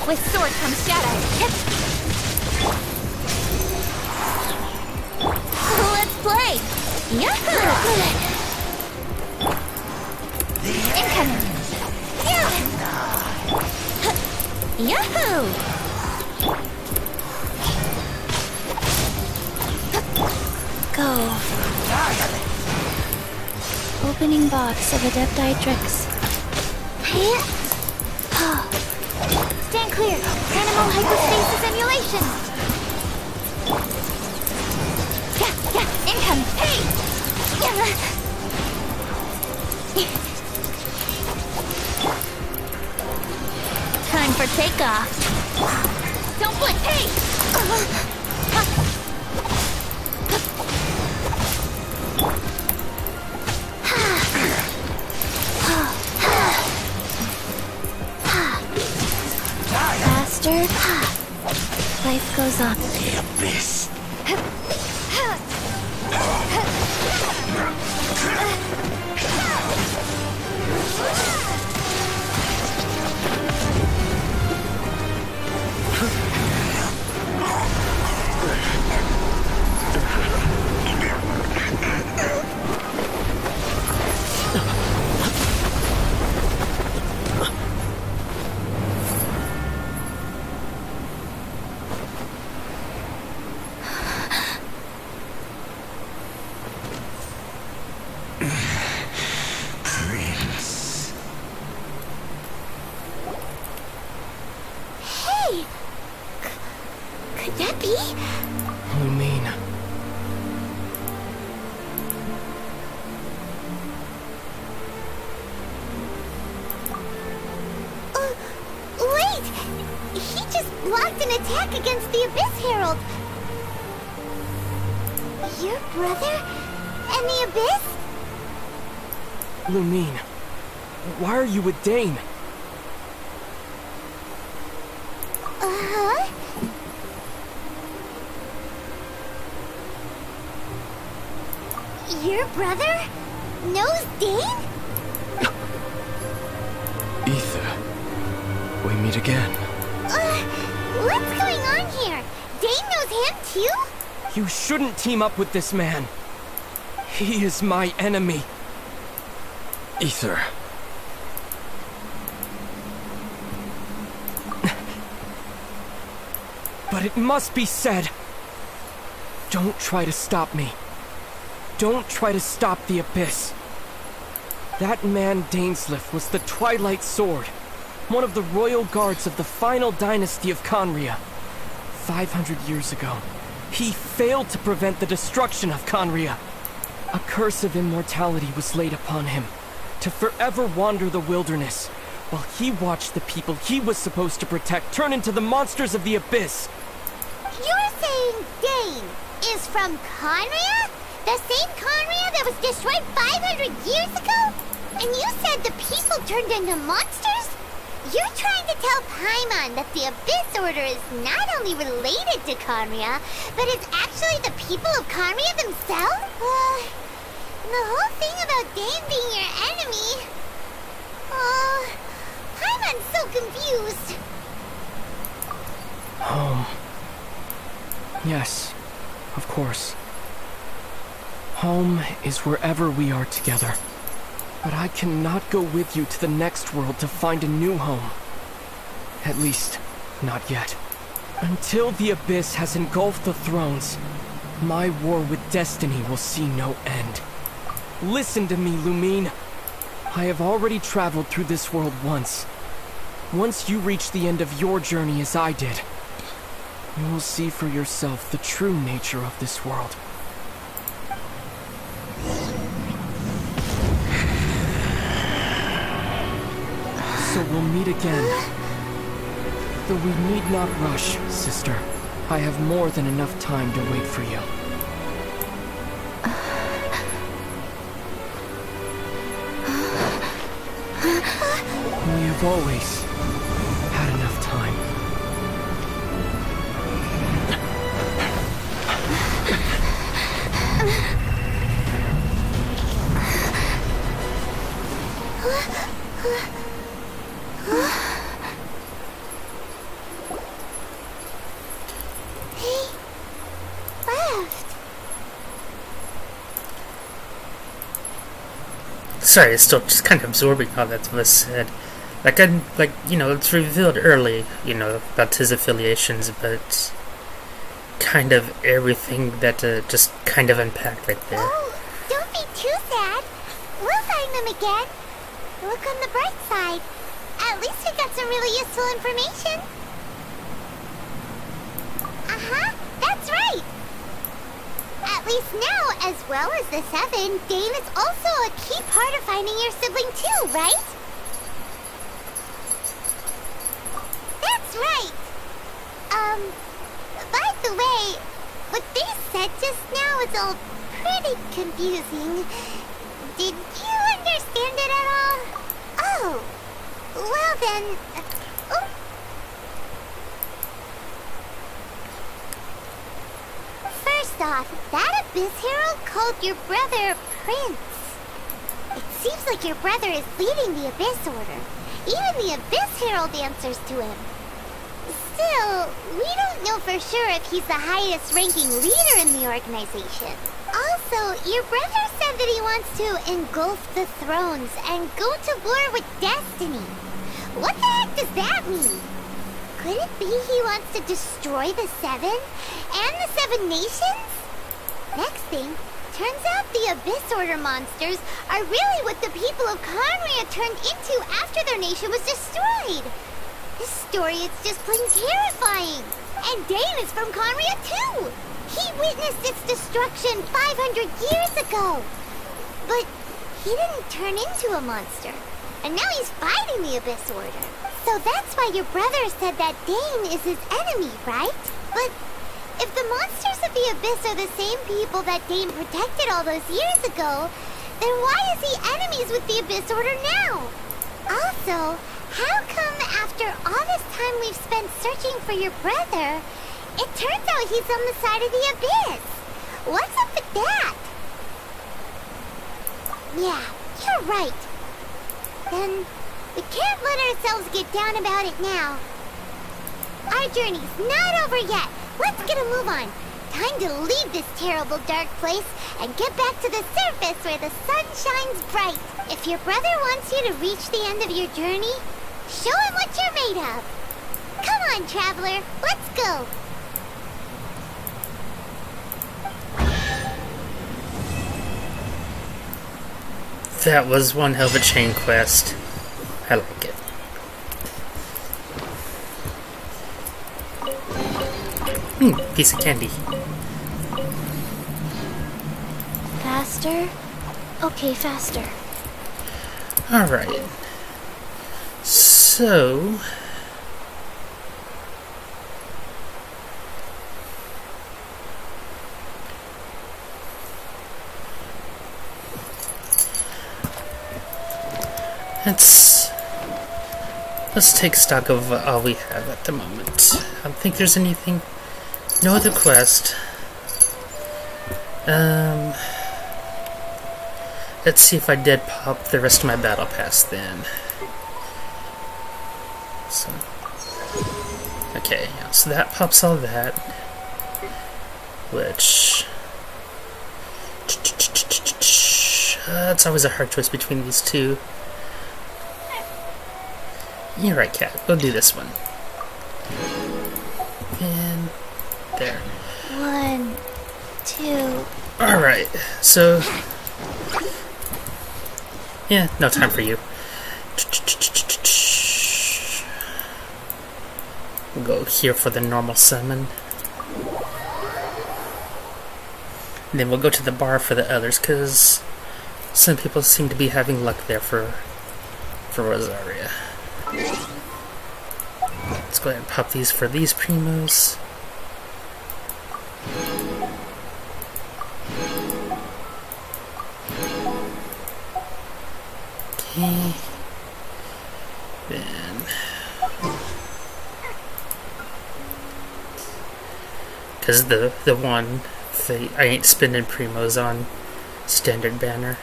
With sword comes shadow. Let's play. Yahoo! Incoming. Yahoo! Go. Opening box of Adepti-Trix. Stand clear. Animal hypostasis emulation. Incoming. Hey! Time for takeoff. Don't blink. Hey! Faster. Life goes on. The abyss. Could that be? Lumine. Wait! He just blocked an attack against the Abyss Herald! Your brother? And the Abyss? Lumine. Why are you with Dane? Uh-huh. Your brother knows Dane? Ether. We meet again. What's going on here? Dane knows him too? You shouldn't team up with this man. He is my enemy. Ether. But it must be said. Don't try to stop me. Don't try to stop the Abyss. That man Dainsleif was the Twilight Sword, one of the royal guards of the final dynasty of Khaenri'ah. 500 years ago, he failed to prevent the destruction of Khaenri'ah. A curse of immortality was laid upon him, to forever wander the wilderness, while he watched the people he was supposed to protect turn into the monsters of the Abyss. You're saying Dane is from Khaenri'ah? The same Khaenri'ah that was destroyed 500 years ago? And you said the people turned into monsters? You're trying to tell Paimon that the Abyss Order is not only related to Khaenri'ah, but is actually the people of Khaenri'ah themselves? The whole thing about Dane being your enemy... Paimon's so confused. Home. Yes, of course. Home is wherever we are together. But I cannot go with you to the next world to find a new home. At least, not yet. Until the Abyss has engulfed the thrones, my war with destiny will see no end. Listen to me, Lumine. I have already traveled through this world once. Once you reach the end of your journey as I did, you will see for yourself the true nature of this world. So we'll meet again. Though we need not rush, sister. I have more than enough time to wait for you. We have always had enough time. Sorry, it's still just kind of absorbing all that was said. It's revealed early, about his affiliations, but kind of everything that just kind of unpacked right there. Oh, don't be too sad. We'll find them again. Look on the bright side. At least we got some really useful information. Uh-huh, that's right. At least now, as well as the Seven, Dane is also a key part of finding your sibling too, right? That's right. By the way, what they said just now is all pretty confusing. Did you understand it at all? Oh, well then... oh. First off, that Abyss Herald called your brother Prince. It seems like your brother is leading the Abyss Order. Even the Abyss Herald answers to him. Still, we don't know for sure if he's the highest ranking leader in the organization. Also, your brother said that he wants to engulf the thrones and go to war with destiny. What the heck does that mean? Could it be he wants to destroy the Seven and the Seven Nations? Next thing, turns out the Abyss Order monsters are really what the people of Khaenri'ah turned into after their nation was destroyed. This story is just plain terrifying. And Dane is from Khaenri'ah too. He witnessed its destruction 500 years ago. But he didn't turn into a monster. And now he's fighting the Abyss Order. So that's why your brother said that Dane is his enemy, right? But if the monsters of the Abyss are the same people that Dane protected all those years ago, then why is he enemies with the Abyss Order now? Also, how come after all this time we've spent searching for your brother, it turns out he's on the side of the Abyss? What's up with that? Yeah, you're right. Then we can't let ourselves get down about it now. Our journey's not over yet. Let's get a move on. Time to leave this terrible dark place and get back to the surface where the sun shines bright. If your brother wants you to reach the end of your journey, show him what you're made of. Come on, traveler. Let's go. That was one hell of a chain quest. I like it. Piece of candy. Faster? Okay, faster. Alright. So... Let's take stock of all we have at the moment. I don't think there's anything... No other quest. Let's see if I did pop the rest of my battle pass then. So... Okay, yeah, so that pops all that. Which... it's always a hard choice between these two. You're right, Cat. We'll do this one. Alright, so... yeah, no time for you. We'll go here for the normal summon. And then we'll go to the bar for the others, because some people seem to be having luck there for Rosaria. Let's go ahead and pop these for these primos. Okay. Then... because the one I ain't spending primos on standard banner.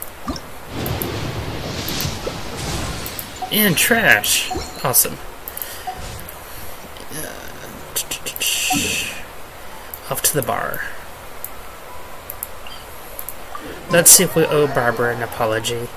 And trash! Awesome. Off to the bar. Let's see if we owe Barbara an apology.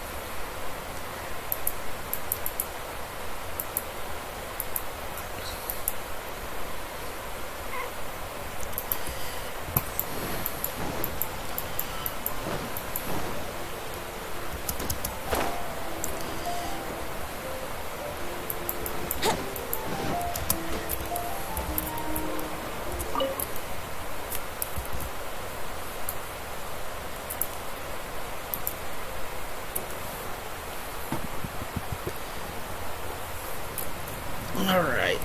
Alright.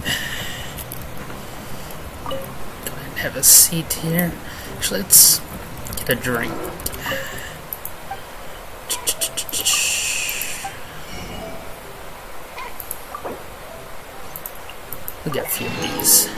Go ahead and have a seat here. Actually, let's get a drink. We'll get a few of these.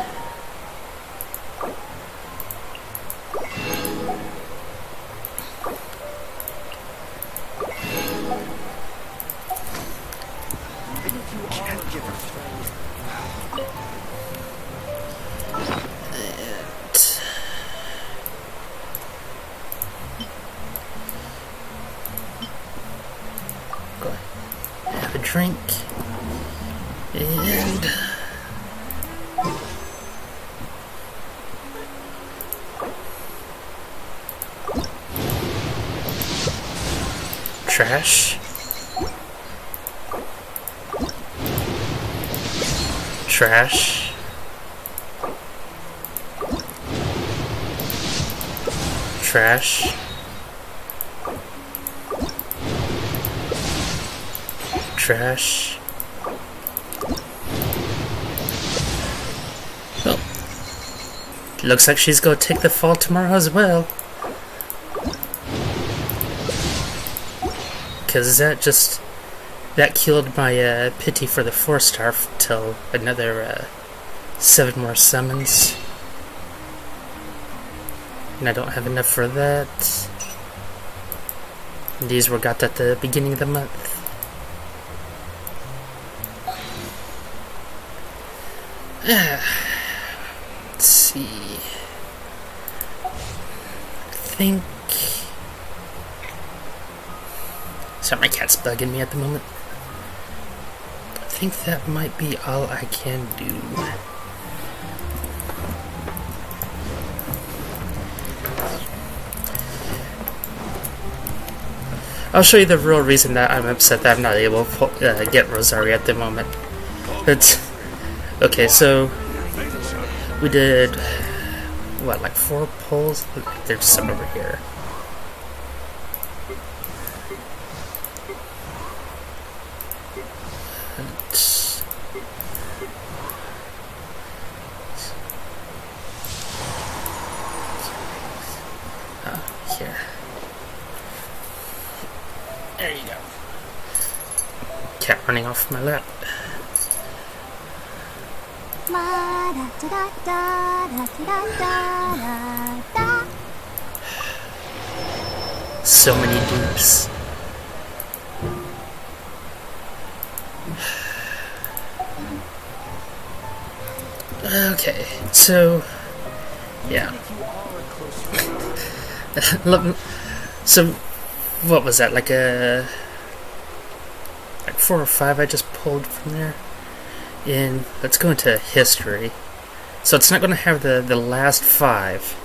Drink and trash, trash, trash, trash. Oh. Looks like she's gonna take the fall tomorrow as well. Cause that killed my pity for the 4-star till another 7 more summons. And I don't have enough for that. And these were got at the beginning of the month. Let's see. I think... sorry, my cat's bugging me at the moment. I think that might be all I can do. I'll show you the real reason that I'm upset that I'm not able to get Rosaria at the moment. It's... okay, so we did, what, like 4 pulls? There's some over here. Here. There you go. Cat running off my lap. So many dupes. Okay, so yeah. So what was that? Like 4 or 5 I just pulled from there. And let's go into history. So it's not going to have the last 5,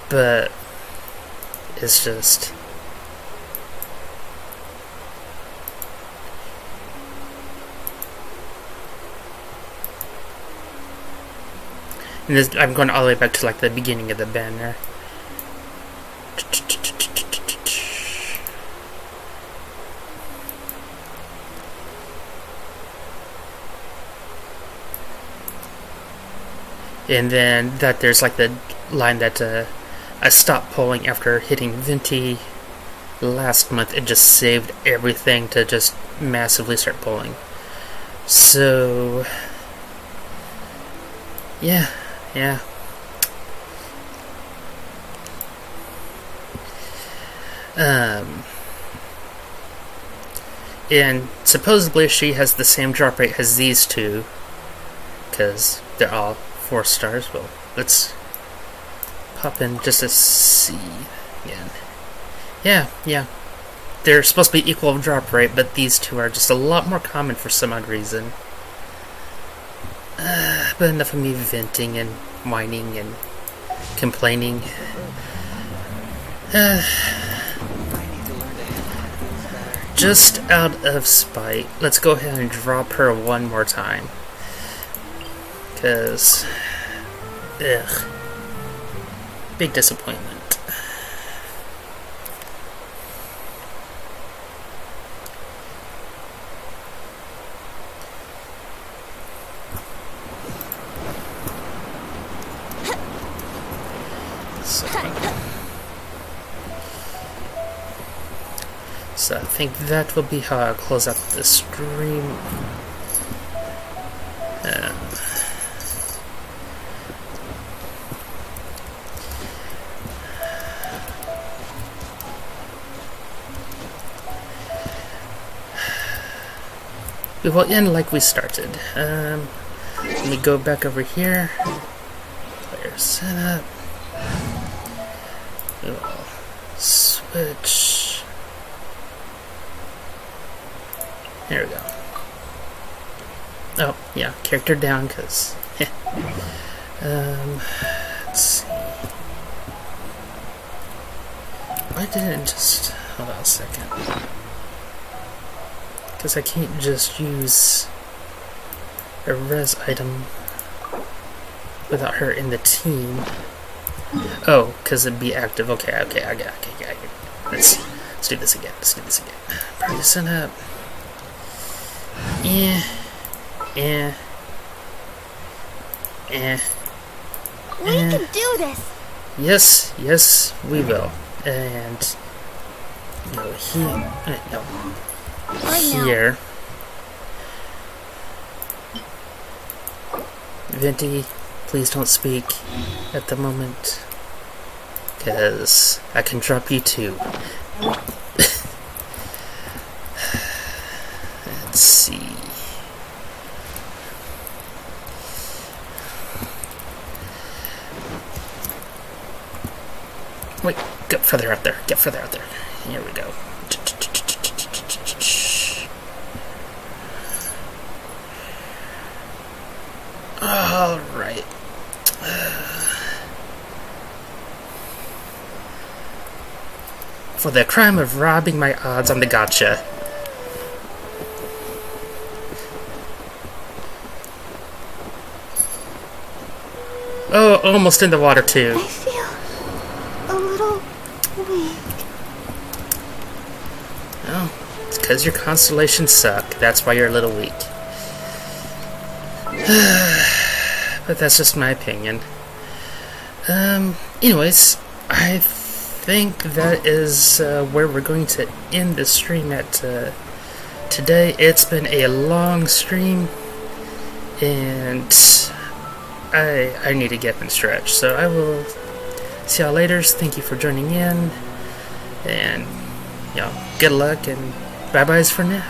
but is just... And this, I'm going all the way back to like the beginning of the banner. And then that there's like the line that I stopped pulling after hitting Venti last month. It just saved everything to just massively start pulling. So yeah. And supposedly she has the same drop rate as these two, because they're all 4 stars. Well, let's pop in just to see again. Yeah. They're supposed to be equal drop rate, but these two are just a lot more common for some odd reason. But enough of me venting and whining and complaining. Just out of spite, let's go ahead and drop her one more time. Because, big disappointment. So I think that will be how I'll close out the stream. We will end like we started. Let me go back over here. Player setup. We will switch. There we go. Oh, yeah, character down, because... let's see... Why didn't it just... Hold on a second. Because I can't just use a res item without her in the team. Oh, because it'd be active. Okay, I got it. Let's do this again. Party set up. We can do this. Yes, we will. And go here. No. Here. Venti, please don't speak at the moment, because I can drop you too. Let's see. Wait, get further out there. Here we go. Alright. For the crime of robbing my odds on the gacha. Oh, almost in the water too. I feel a little weak. Oh, it's because your constellations suck. That's why you're a little weak. But that's just my opinion. Anyways, I think that is where we're going to end the stream at today. It's been a long stream, and I need to get up and stretch. So I will see y'all later. Thank you for joining in, and good luck, and bye-byes for now.